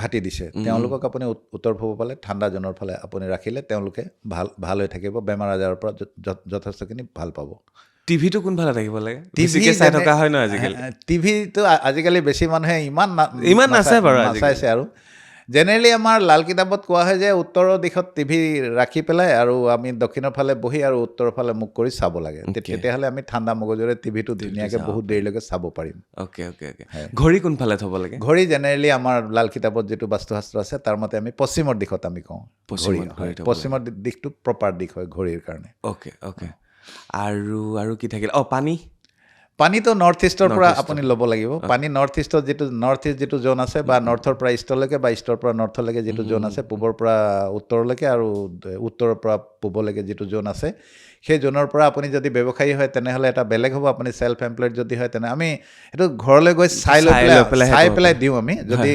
ভাটি দিছে তেওঁলোকক আপুনি উত্তৰ পূবৰ ফালে ঠাণ্ডা জোনৰ ফালে আপুনি ৰাখিলে তেওঁলোকে ভাল হৈ থাকিব বেমাৰ আজাৰৰ পৰা যথেষ্টখিনি ভাল পাব টিভিটো কোনফালে থাকিব লাগে টিভিকে চাই থকা হয় ন আজিকালি টিভিটো আজিকালি বেছি মানুহে ইমান নাচায় বাৰু নাচাইছে আৰু জেনেৰেলি আমাৰ লাল কিতাপত কোৱা হয় যে উত্তৰৰ দিশত টিভি ৰাখি পেলাই আৰু আমি দক্ষিণৰ ফালে বহি আৰু উত্তৰৰ ফালে মুখ কৰি চাব লাগে তেতিয়াহ'লে আমি ঠাণ্ডা মগজুৰে টিভিটো ধুনীয়াকৈ বহুত দেৰিলৈকে চাব পাৰিম অ'কে ঘড়ী কোনফালে থ'ব লাগে ঘড়ী জেনেৰেলি আমাৰ লাল কিতাপত যিটো বাস্তুশাস্ত্ৰ আছে তাৰ মতে আমি পশ্চিমৰ দিশত আমি কওঁ পশ্চিমৰ দিশটো প্ৰপাৰ দিশ হয় ঘড়ীৰ কাৰণে অ'কে আৰু কি থাকিল পানীটো নৰ্থ ইষ্টৰ পৰা আপুনি ল'ব লাগিব পানী নৰ্থ ইষ্ট যিটো জ'ন আছে বা নৰ্থৰ পৰা ইষ্টলৈকে বা ইষ্টৰ পৰা নৰ্থলৈকে যিটো জ'ন আছে পূবৰ পৰা উত্তৰলৈকে আৰু উত্তৰৰ পৰা পূবলৈকে যিটো জ'ন আছে সেই জ'নৰ পৰা আপুনি যদি ব্যৱসায়ী হয় তেনেহ'লে এটা বেলেগ হ'ব আপুনি ছেল্ফ এমপ্লয়ড যদি হয় তেনে আমি সেইটো ঘৰলৈ গৈ চাই পেলাই দিওঁ আমি যদি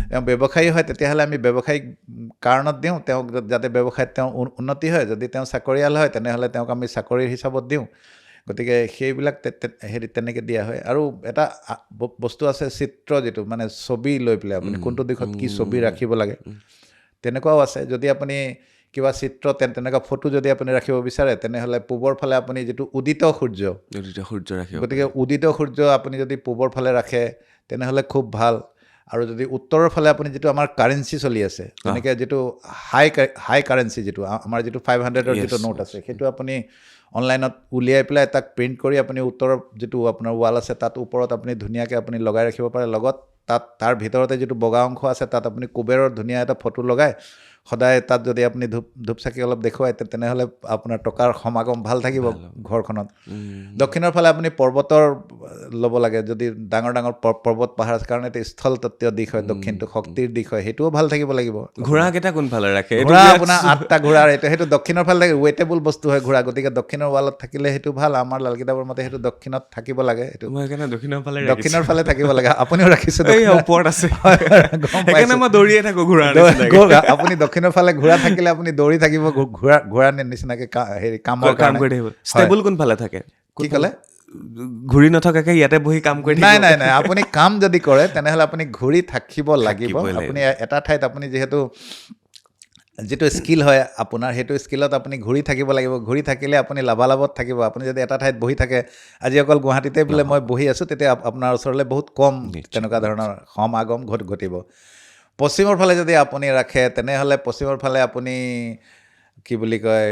তেওঁ ব্যৱসায়ী হয় তেতিয়াহ'লে আমি ব্যৱসায়িক কাৰণত দিওঁ তেওঁক যাতে ব্যৱসায়ত তেওঁ উন্নতি হয় যদি তেওঁ চাকৰিয়াল হয় তেনেহ'লে তেওঁক আমি চাকৰিৰ হিচাপত দিওঁ গতিকে সেইবিলাক তেনেকৈ দিয়া হয় আৰু এটা বস্তু আছে চিত্ৰ যিটো মানে ছবি লৈ পেলাই আপুনি কোনটো দিশত কি ছবি ৰাখিব লাগে তেনেকুৱাও আছে যদি আপুনি কিবা চিত্ৰ তেনেকুৱা ফটো যদি আপুনি ৰাখিব বিচাৰে তেনেহ'লে পূবৰ ফালে আপুনি যিটো উদিত সূৰ্য ৰাখিব গতিকে উদিত সূৰ্য আপুনি যদি পূবৰ ফালে ৰাখে তেনেহ'লে খুব ভাল আৰু যদি উত্তৰৰ ফালে আপুনি যিটো আমাৰ কাৰেঞ্চি চলি আছে তেনেকৈ যিটো হাই কাৰেঞ্চি যিটো আমাৰ যিটো 500ৰ যিটো নোট আছে সেইটো আপুনি অনলাইনত উলিয়াই পেলাই তাক প্ৰিণ্ট কৰি আপুনি উত্তৰৰ যিটো আপোনাৰ ৱাল আছে তাত ওপৰত আপুনি ধুনীয়াকৈ আপুনি লগাই ৰাখিব পাৰে লগত তাৰ ভিতৰতে যিটো বগা অংশ আছে তাত আপুনি কুবেৰৰ ধুনীয়া এটা ফটো লগাই সদায় তাত যদি আপুনি ধূপ চাকি অলপ দেখুৱায় তেনেহ'লে আপোনাৰ টকাৰ সমাগম ভাল থাকিব ঘৰখনত দক্ষিণৰ ফালে আপুনি পৰ্বতৰ ল'ব লাগে যদি ডাঙৰ পৰ্বত পাহাৰ আছে কাৰণ এইটো স্থল তত্ত্বীয় দিশ হয় দক্ষিণটো শক্তিৰ দিশ হয় সেইটোও ভাল থাকিব লাগিব ঘোঁৰাকেইটা কোনফালে ৰাখে ঘোঁৰা আপোনাৰ 8টা ঘোঁৰাৰ সেইটো দক্ষিণৰ ফালে থাকে ৱেটেবল বস্তু হয় ঘোঁৰা গতিকে দক্ষিণৰ ৱালত থাকিলে সেইটো ভাল আমাৰ লাল কিতাপৰ মতে সেইটো দক্ষিণত থাকিব লাগে এইটো দক্ষিণৰ ফালে থাকিব লাগে আপুনিও ৰাখিছে ওপৰত আছে মই দৌৰিয়ে থাকোঁ ঘোঁৰা আপুনি দক্ষিণৰ ফালে ঘোঁৰা থাকিলে আপুনি দৌৰি থাকিব ঘোঁৰা নিচিনাকৈ হেৰি কামৰ কাম কৰি থাকিব ষ্টেবল কোনফালে থাকে কি ক'লে ঘূৰি নথকাকৈ ইয়াতে বহি কাম কৰি নাই আপুনি কাম যদি কৰে তেনেহ'লে আপুনি ঘূৰি থাকিব লাগিব আপুনি এটা ঠাইত আপুনি যিহেতু যিটো স্কিল হয় আপোনাৰ, সেইটো স্কিলত আপুনি ঘূৰি থাকিব লাগিব। ঘূৰি থাকিলে আপুনি লাভালাভত থাকিব। আপুনি যদি এটা ঠাইত বহি থাকে, আজি অকল গুৱাহাটীতে বোলে মই বহি আছোঁ, তেতিয়া আপোনাৰ ওচৰলৈ বহুত কম তেনেকুৱা ধৰণৰ সমাগম ঘটিব। পশ্চিমৰ ফালে যদি আপুনি ৰাখে, তেনেহ'লে পশ্চিমৰ ফালে আপুনি কি বুলি কয়,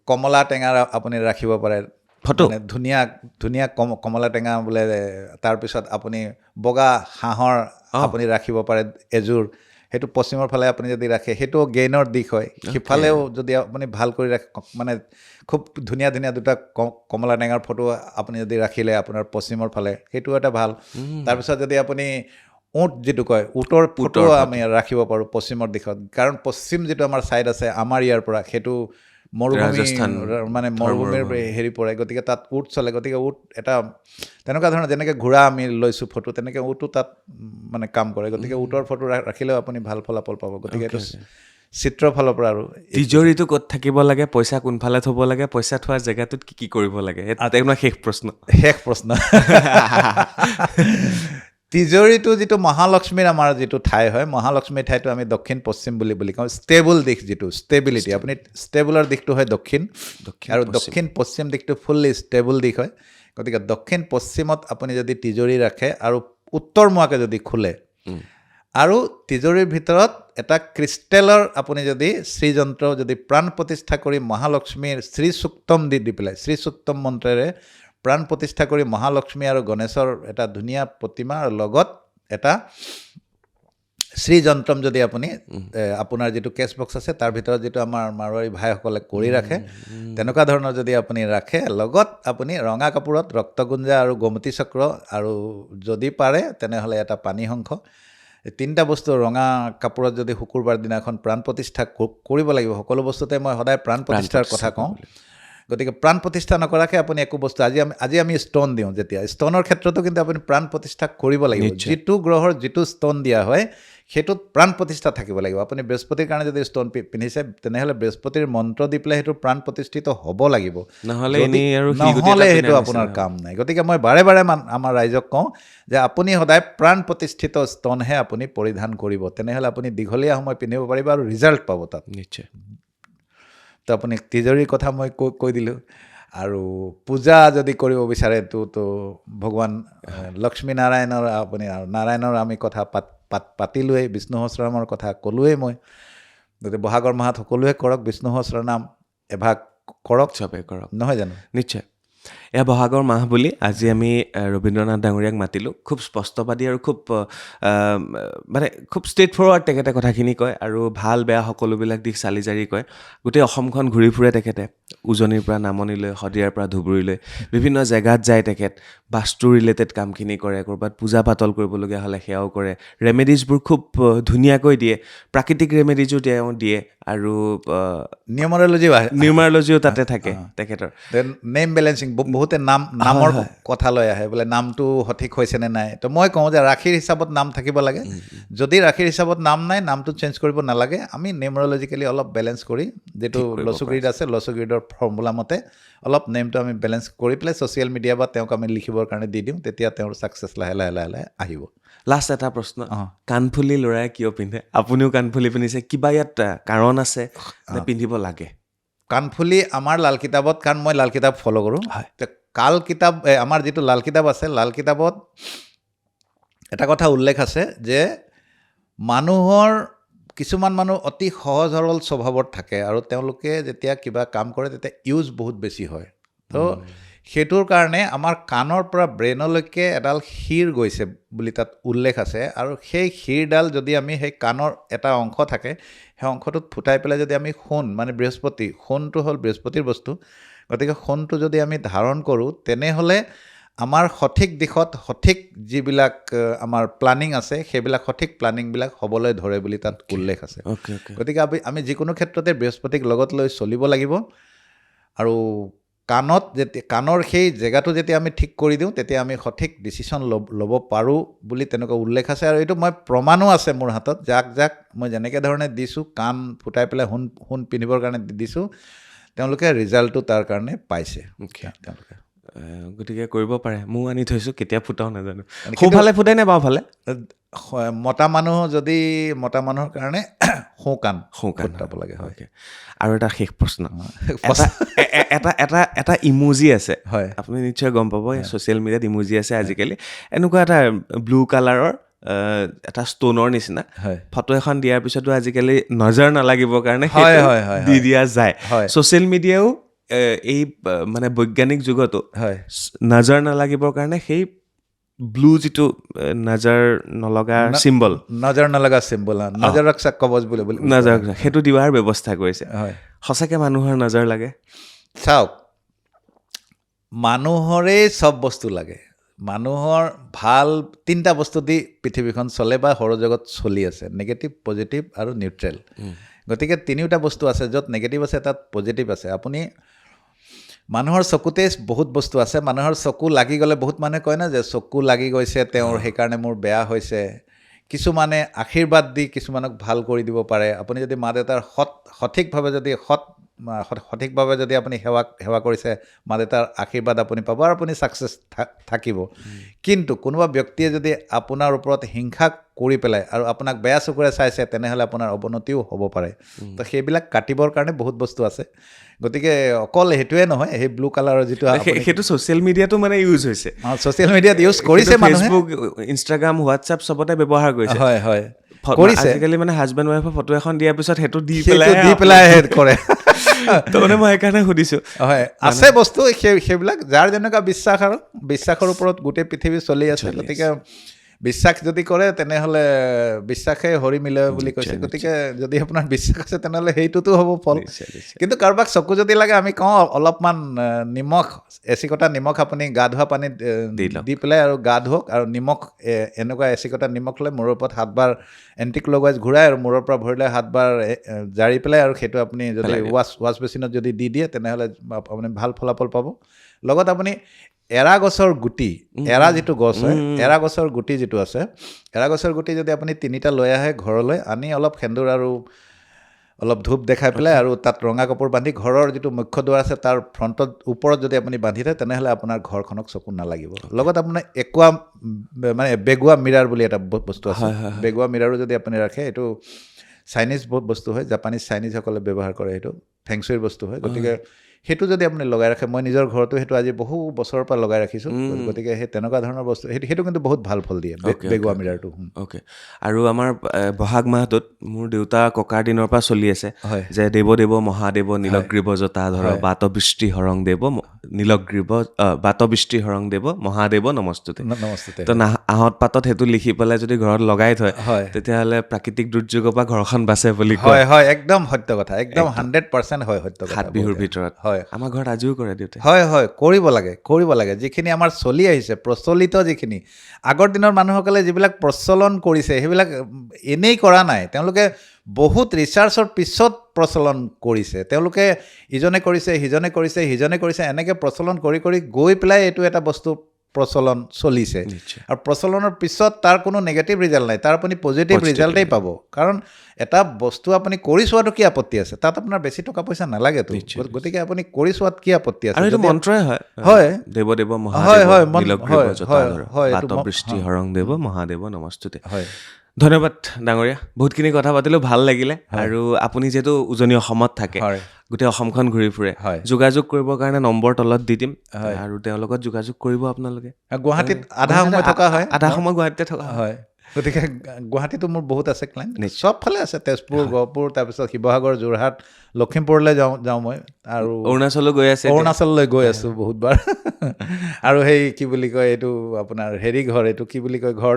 কমলা টেঙা আপুনি ৰাখিব পাৰে। ফটো মানে ধুনীয়া ধুনীয়া কমলা টেঙা বোলে, তাৰপিছত আপুনি বগা হাঁহৰ আপুনি ৰাখিব পাৰে এযোৰ। সেইটো পশ্চিমৰ ফালে আপুনি যদি ৰাখে, সেইটো গেইনৰ দিশ হয়। সিফালেও যদি আপুনি ভাল কৰি ৰাখে, মানে খুব ধুনীয়া ধুনীয়া দুটা কমলা টেঙাৰ ফটো আপুনি যদি ৰাখিলে আপোনাৰ পশ্চিমৰ ফালে, সেইটো এটা ভাল। তাৰপিছত যদি আপুনি উট যিটো কয়, উটৰ ফটো আমি ৰাখিব পাৰোঁ পশ্চিমৰ দিশত। কাৰণ পশ্চিম যিটো আমাৰ ছাইড আছে আমাৰ ইয়াৰ পৰা, সেইটো মৰুভূমি, মানে মৰুভূমিৰ হেৰি পৰে, গতিকে তাত উট চলে। গতিকে উট এটা তেনেকুৱা ধৰণৰ, যেনেকৈ ঘোঁৰা আমি লৈছোঁ ফটো, তেনেকৈ উটো তাত মানে কাম কৰে। গতিকে উটৰ ফটো ৰাখিলেও আপুনি ভাল ফলাফল পাব। গতিকে এইটো চিত্ৰৰ ফালৰ পৰা। আৰু তিজোৰিটো ক'ত থাকিব লাগে, পইচা কোনফালে থ'ব লাগে, পইচা থোৱা জেগাটোত কি কৰিব লাগে, আপোনাৰ শেষ প্ৰশ্ন। তিজোৰিটো যিটো মহালক্ষ্মীৰ আমাৰ যিটো ঠাই হয়, মহালক্ষ্মীৰ ঠাইটো আমি দক্ষিণ পশ্চিম বুলি কওঁ। ষ্টেবল দিশ যিটো, ষ্টেবিলিটি, আপুনি ষ্টেবলৰ দিশটো হয় দক্ষিণ, আৰু দক্ষিণ পশ্চিম দিশটো ফুল্লি ষ্টেবল দিশ হয়। গতিকে দক্ষিণ পশ্চিমত আপুনি যদি তিজোৰি ৰাখে আৰু উত্তৰমুৱাকৈ যদি খোলে, আৰু তিজোৰিৰ ভিতৰত এটা ক্ৰিষ্টেলৰ আপুনি যদি শ্ৰীযন্ত্ৰ যদি প্ৰাণ প্ৰতিষ্ঠা কৰি মহালক্ষ্মীৰ শ্ৰীসূক্তম দি পেলাই, শ্ৰীসূক্তম মন্ত্ৰেৰে প্ৰাণ প্ৰতিষ্ঠা কৰি মহালক্ষ্মী আৰু গণেশৰ এটা ধুনীয়া প্ৰতিমা, আৰু লগত এটা শ্ৰীযন্ত্ৰম যদি আপুনি আপোনাৰ যিটো কেছ বক্স আছে তাৰ ভিতৰত যিটো আমাৰ মাৰোৱাৰী ভাইসকলে কৰি ৰাখে, তেনেকুৱা ধৰণৰ যদি আপুনি ৰাখে, লগত আপুনি ৰঙা কাপোৰত ৰক্তগুঞ্জা আৰু গোমতী চক্ৰ, আৰু যদি পাৰে তেনেহ'লে এটা পানী শংখ, এই তিনিটা বস্তু ৰঙা কাপোৰত যদি শুকুৰবাৰ দিনাখন প্ৰাণ প্ৰতিষ্ঠা কৰিব লাগিব। সকলো বস্তুতে মই সদায় প্ৰাণ প্ৰতিষ্ঠাৰ কথা কওঁ। গতিকে প্ৰাণ প্ৰতিষ্ঠা নকৰাকৈ আপুনি একো বস্তু, আজি আমি ষ্ট'ন দিওঁ, যেতিয়া ষ্ট'নৰ ক্ষেত্ৰতো কিন্তু আপুনি প্ৰাণ প্ৰতিষ্ঠা কৰিব লাগিব। যিটো গ্ৰহৰ যিটো ষ্ট'ন দিয়া হয়, সেইটোত প্ৰাণ প্ৰতিষ্ঠা থাকিব লাগিব। আপুনি বৃহস্পতিৰ কাৰণে যদি ষ্ট'ন পিন্ধিছে, তেনেহ'লে বৃহস্পতিৰ মন্ত্ৰ দি পেলাই সেইটো প্ৰাণ প্ৰতিষ্ঠিত হ'ব লাগিব, নহ'লে সেইটো আপোনাৰ কাম নাই। গতিকে মই বাৰে বাৰে আমাৰ ৰাইজক কওঁ যে আপুনি সদায় প্ৰাণ প্ৰতিষ্ঠিত ষ্ট'নহে আপুনি পৰিধান কৰিব, তেনেহ'লে আপুনি দীঘলীয়া সময় পিন্ধিব পাৰিব আৰু ৰিজাল্ট পাব তাত। নিশ্চয়। তো আপুনি তিজোৰিৰ কথা মই কৈ দিলোঁ। আৰু পূজা যদি কৰিব বিচাৰে, তো ভগৱান লক্ষ্মীনাৰায়ণৰ আপুনি, আৰু নাৰায়ণৰ আমি কথা পাতিলোৱেই, বিষ্ণু সহস্ৰনামৰ কথা ক'লোৱেই মই। গতিকে বহাগৰ মাহত সকলোৱে কৰক বিষ্ণু সহস্ৰনাম, এভাগ কৰক, চবেই কৰক, নহয় জানো? নিশ্চয়। এয়া বহাগৰ মাহ বুলি আজি আমি ৰবীন্দ্ৰনাথ ডাঙৰীয়াক মাতিলোঁ। খুব স্পষ্টবাদী আৰু খুব মানে খুব ষ্ট্ৰেইট ফৰৱাৰ্ড তেখেতে কথাখিনি কয়, আৰু ভাল বেয়া সকলোবিলাক দিশ চালি জাৰি কয়। গোটেই অসমখন ঘূৰি ফুৰে তেখেতে, উজনিৰ পৰা নামনিলৈ, শদিয়াৰ পৰা ধুবুৰীলৈ, বিভিন্ন জেগাত যায় তেখেত, বাস্তু ৰিলেটেড কামখিনি কৰে, ক'ৰবাত পূজা পাতল কৰিবলগীয়া হ'লে সেয়াও কৰে, ৰেমেডিজবোৰ খুব ধুনীয়াকৈ দিয়ে, প্ৰাকৃতিক ৰেমেডিজো তেওঁ দিয়ে, আৰু নিউমাৰলজিও তাতে থাকে তেখেতৰ। নেম বেলেঞ্চিং, বহুতে নামৰ কথা লৈ আহে, বোলে নামটো সঠিক হৈছেনে নাই। তো মই কওঁ যে ৰাশিৰ হিচাপত নাম থাকিব লাগে। যদি ৰাশিৰ হিচাপত নাম নাই, নামটো চেঞ্জ কৰিব নালাগে। আমি নিউমাৰলজিকেলি অলপ বেলেঞ্চ কৰি, যিটো লছু গ্ৰিড আছে, লছু গ্ৰিডৰ ফৰ্মুলা মতে অলপ নেমটো আমি বেলেঞ্চ কৰি পেলাই ছ'চিয়েল মিডিয়া বা তেওঁক আমি লিখিবৰ কাৰণে দি দিওঁ, তেতিয়া তেওঁৰ ছাকচেছ লাহে লাহে লাহে লাহে আহিব। লাষ্ট এটা প্ৰশ্ন, কাণফুলি ল'ৰাই কিয় পিন্ধে? আপুনিও কাণফুলি পিন্ধিছে, কিবা ইয়াত কাৰণ আছে নে পিন্ধিব লাগে? কাণফুলি আমাৰ লাল কিতাপত, কাৰণ মই লাল কিতাপ ফ'ল' কৰোঁ, আমাৰ যিটো লাল কিতাপ আছে, লাল কিতাপত এটা কথা উল্লেখ আছে যে কিছুমান মানুহ অতি সহজ সৰল স্বভাৱত থাকে, আৰু তেওঁলোকে যেতিয়া কিবা কাম কৰে তেতিয়া ইউজ বহুত বেছি হয়। তো সেইটোৰ কাৰণে আমাৰ কাণৰ পৰা ব্ৰেইনলৈকে এডাল শিৰ গৈছে বুলি তাত উল্লেখ আছে, আৰু সেই শিৰডাল যদি আমি, সেই কাণৰ এটা অংশ থাকে, সেই অংশটোত ফুটাই পেলাই যদি আমি মানে সোণটো হ'ল বৃহস্পতিৰ বস্তু, গতিকে সোণটো যদি আমি ধাৰণ কৰোঁ, তেনেহ'লে আমাৰ সঠিক দিশত সঠিক যিবিলাক আমাৰ প্লানিং আছে, সেইবিলাক সঠিক প্লানিংবিলাক হ'বলৈ ধৰে বুলি তাত উল্লেখ আছে। গতিকে আমি যিকোনো ক্ষেত্ৰতে বৃহস্পতিক লগত লৈ চলিব লাগিব, আৰু কাণৰ সেই জেগাটো যেতিয়া আমি ঠিক কৰি দিওঁ, তেতিয়া আমি সঠিক ডিচিশ্যন ল'ব পাৰোঁ বুলি তেনেকুৱা উল্লেখ আছে। আৰু এইটো মই প্ৰমাণো আছে মোৰ হাতত, যাক মই যেনেকৈ ধৰণে দিছোঁ, কাণ ফুটাই পেলাই সোণ পিন্ধিবৰ কাৰণে দিছোঁ, তেওঁলোকে ৰিজাল্টটো তাৰ কাৰণে পাইছে। তেওঁলোকে গতিকে কৰিব পাৰে। মোৰ আনি থৈছোঁ, কেতিয়া ফুটাও নাজানো। সোঁফালে ফুটাই নে বাওঁফালে? মতা মানুহৰ কাৰণে সোঁকাণ সোঁকাণ ফুটাব লাগে হয় Okay. আৰু এটা শেষ প্ৰশ্ন প্ৰশ্ন- এটা ইমোজি আছে হয় আপুনি নিশ্চয় গম পাব ছ'চিয়েল মিডিয়াত ইমোজি আছে আজিকালি এনেকুৱা এটা ব্লু কালাৰৰ এটা ষ্ট'নৰ নিচিনা হয় ফটো এখন দিয়াৰ পিছতো আজিকালি নজৰ নালাগিবৰ কাৰণে হয়, সেইটো হয়, হয়, দি হয়। দিয়া যায় হয় ছ'চিয়েল মিডিয়াও এই মানে বৈজ্ঞানিক যুগতো হয় নজৰ নালাগিবৰ কাৰণে সেই ব্লু যিটো নজৰ নলগা ন- চিম্বল নজৰ নলগা চিম্বল নজৰ ৰক্ষা কবচ বুলি নজৰ সেইটো দিয়াৰ ব্যৱস্থা কৰিছে হয় সঁচাকৈ মানুহৰ নজৰ লাগে চাওক মানুহৰেই চব বস্তু লাগে মানুহৰ ভাল 3টা বস্তু দি পৃথিৱীখন চলে বা সৌৰজগত চলি আছে নেগেটিভ পজিটিভ আৰু নিউট্ৰেল গতিকে 3টা বস্তু আছে য'ত নেগেটিভ আছে তাত পজিটিভ আছে আপুনি মানুহৰ চকুতে বহুত বস্তু আছে মানুহৰ চকু লাগি গ'লে বহুত মানুহে কয় না যে চকু লাগি গৈছে তেওঁৰ সেইকাৰণে মোৰ বেয়া হৈছে কিছুমানে আশীৰ্বাদ দি কিছুমানক ভাল কৰি দিব পাৰে আপুনি যদি মা দেউতাৰ সঠিকভাৱে যদি আপুনি সেৱা কৰিছে মা দেউতাৰ আশীৰ্বাদ আপুনি পাব আৰু আপুনি ছাকচেছ থাকিব কিন্তু কোনোবা ব্যক্তিয়ে যদি আপোনাৰ ওপৰত হিংসা কৰি পেলাই আৰু আপোনাক বেয়া চকুৰে চাইছে তেনেহ'লে আপোনাৰ অৱনতিও হ'ব পাৰে তো সেইবিলাক কাটিবৰ কাৰণে বহুত বস্তু আছে গতিকে অকল সেইটোৱে নহয় সেই ব্লু কালাৰৰ যিটো সেইটো ছ'চিয়েল মিডিয়াটো মানে ইউজ হৈছে ছ'চিয়েল মিডিয়াত ইউজ কৰিছে মানুহে ফেচবুক ইনষ্টাগ্ৰাম হোৱাটছআপ চবতে ব্যৱহাৰ কৰিছে হয় হয় কৰিছে আজিকালি মানে হাজবেণ্ড ৱাইফৰ ফটো এখন দিয়াৰ পিছত সেইটো দি পেলাই কৰে তো মানে মই সেইকাৰণে সুধিছোঁ হয় আছে বস্তু সেইবিলাক যাৰ যেনেকুৱা বিশ্বাসৰ ওপৰত গোটেই পৃথিৱী চলি আছে গতিকে বিশ্বাস যদি কৰে তেনেহ'লে বিশ্বাসে হৰি মিলে বুলি কৈছে গতিকে যদি আপোনাৰ বিশ্বাস আছে তেনেহ'লে সেইটোতো হ'ব ফল কিন্তু কাৰোবাক চকু যদি লাগে আমি কওঁ অলপমান নিমখ এচিকটা নিমখ আপুনি গা ধোৱা পানীত দি পেলাই আৰু গা ধুৱক আৰু নিমখ এনেকুৱা এচিকটা নিমখ লৈ মূৰৰ ওপৰত হাতবাৰ এণ্টিক্লকৱাইজ ঘূৰাই আৰু মূৰৰ পৰা ভৰিলৈ হাতবাৰ জাৰি পেলাই আৰু সেইটো আপুনি যদি ৱাছ বেচিনত যদি দি দিয়ে তেনেহ'লে আপুনি ভাল ফলাফল পাব লগত আপুনি এৰা গছৰ গুটি এৰা যিটো গছ হয় এৰা গছৰ গুটি যিটো আছে এৰা গছৰ গুটি যদি আপুনি 3টা লৈ আহে ঘৰলৈ আনি অলপ সেন্দুৰ আৰু অলপ ধূপ দেখাই পেলাই আৰু তাত ৰঙা কাপোৰ বান্ধি ঘৰৰ যিটো মুখ্য দুৱাৰ আছে তাৰ ফ্ৰণ্টত ওপৰত যদি আপুনি বান্ধি থয় তেনেহ'লে আপোনাৰ ঘৰখনক চকু নালাগিব লগত আপোনাৰ বেগুৱা মিৰাৰ বুলি এটা বস্তু আছে বেগুৱা মিৰাৰো যদি আপুনি ৰাখে এইটো চাইনিজ বস্তু হয় জাপানীজ চাইনিজসকলে ব্যৱহাৰ কৰে সেইটো ফেংচুইৰ বস্তু হয় গতিকে সেইটো যদি আপুনি লগাই ৰাখে মই নিজৰ ঘৰতো সেইটো আজি বহু বছৰৰ পৰা লগাই ৰাখিছোঁ গতিকে সেই তেনেকুৱা ধৰণৰ বস্তু সেইটো কিন্তু বহুত ভাল ফল দিয়ে বেগুৱা মিৰাৰটো অ'কে আৰু আমাৰ বহাগ মাহটোত মোৰ দেউতা ককাৰ দিনৰ পৰা চলি আছে হয় যে দেৱ মহাদেৱ নীলগ্ৰীৱ জটা ধৰ বাতবৃষ্টি হৰং দেৱ বাতবৃষ্টি হৰং দেৱ মহাদেৱ নমস্তুতে তো আহঁত পাতত সেইটো লিখি পেলাই যদি ঘৰত লগাই থয় তেতিয়াহ'লে প্ৰাকৃতিক দুৰ্যোগৰ পৰা ঘৰখন বাচে বুলি কয় হয় একদম সত্য কথা একদম 100% হয় সত্য কথা 7 বিহুৰ ভিতৰত হয় আমাৰ ঘৰত আজিও কৰে দেউতাই হয় কৰিব লাগে যিখিনি আমাৰ চলি আহিছে প্ৰচলিত যিখিনি আগৰ দিনৰ মানুহসকলে যিবিলাক প্ৰচলন কৰিছে সেইবিলাক এনেই কৰা নাই তেওঁলোকে বহুত ৰিচাৰ্চৰ পিছত প্ৰচলন কৰিছে তেওঁলোকে ইজনে কৰিছে এনেকৈ প্ৰচলন কৰি গৈ পেলাই এইটো এটা বস্তু প্ৰচলন চলিছে আৰু প্ৰচলনৰ পিছত তাৰ কোনো নেগেটিভ ৰিজাল্ট নাই তাৰ আপুনি পজিটিভ ৰিজাল্টেই পাব কাৰণ এটা বস্তু আপুনি কৰি চোৱাটো কি আপত্তি আছে তাত আপোনাৰ বেছি টকা পইচা নালাগেতো গতিকে আপুনি কৰি চোৱাত কি আপত্তি আছে আৰু এইটো মন্ত্ৰই হয় দেৱ মহাদেৱ বাতবৃষ্টি হৰং দেৱ মহাদেৱ নমস্তুতে ধন্যবাদ ডাঙৰীয়া বহুতখিনি কথা পাতিলোঁ ভাল লাগিলে আৰু আপুনি যিহেতু উজনি অসমত থাকে গোটেই অসমখন ঘূৰি ফুৰে যোগাযোগ কৰিবৰ কাৰণে নম্বৰ তলত দি দিম আৰু তেওঁৰ লগত যোগাযোগ কৰিব আপোনালোকে গুৱাহাটীত আধা সময় গুৱাহাটীতে থকা হয় গতিকে গুৱাহাটীতো মোৰ বহুত আছে ক্লাইণ্ট চবফালে আছে তেজপুৰ গহপুৰ তাৰপিছত শিৱসাগৰ যোৰহাট লখিমপুৰলৈ যাওঁ মই আৰু অৰুণাচললৈ গৈ আছোঁ বহুতবাৰ আৰু সেই কি বুলি কয় এইটো আপোনাৰ ঘৰ এইটো কি বুলি কয় ঘৰ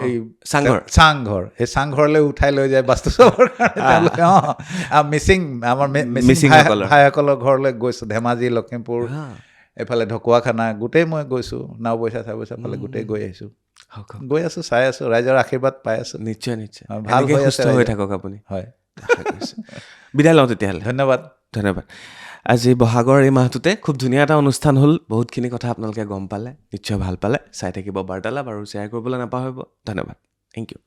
এই চাংঘৰ সেই চাংঘৰলৈ উঠাই লৈ যায় বাস্তু চাবৰ কাৰণে মিচিং আমাৰ মিচিং ভাইসকলৰ ঘৰলৈ গৈছোঁ ধেমাজি লখিমপুৰ এইফালে ঢকুৱাখানা গোটেই মই গৈছোঁ নাওবৈচা ফালে গোটেই গৈ আহিছোঁ গৈ আছোঁ চাই আছোঁ ৰাইজৰ আশীৰ্বাদ পাই আছোঁ নিশ্চয় ভাল সুস্থ হৈ থাকক আপুনি হয় বিদায় লওঁ তেতিয়াহ'লে ধন্যবাদ আজি বহাগৰ এই মাহটোতে খুব ধুনীয়া এটা অনুষ্ঠান হ'ল বহুতখিনি কথা আপোনালোকে গম পালে নিশ্চয় ভাল পালে চাই থাকিব বাৰ্তালাপ আৰু শ্বেয়াৰ কৰিবলৈ নাপাহৰিব ধন্যবাদ থেংক ইউ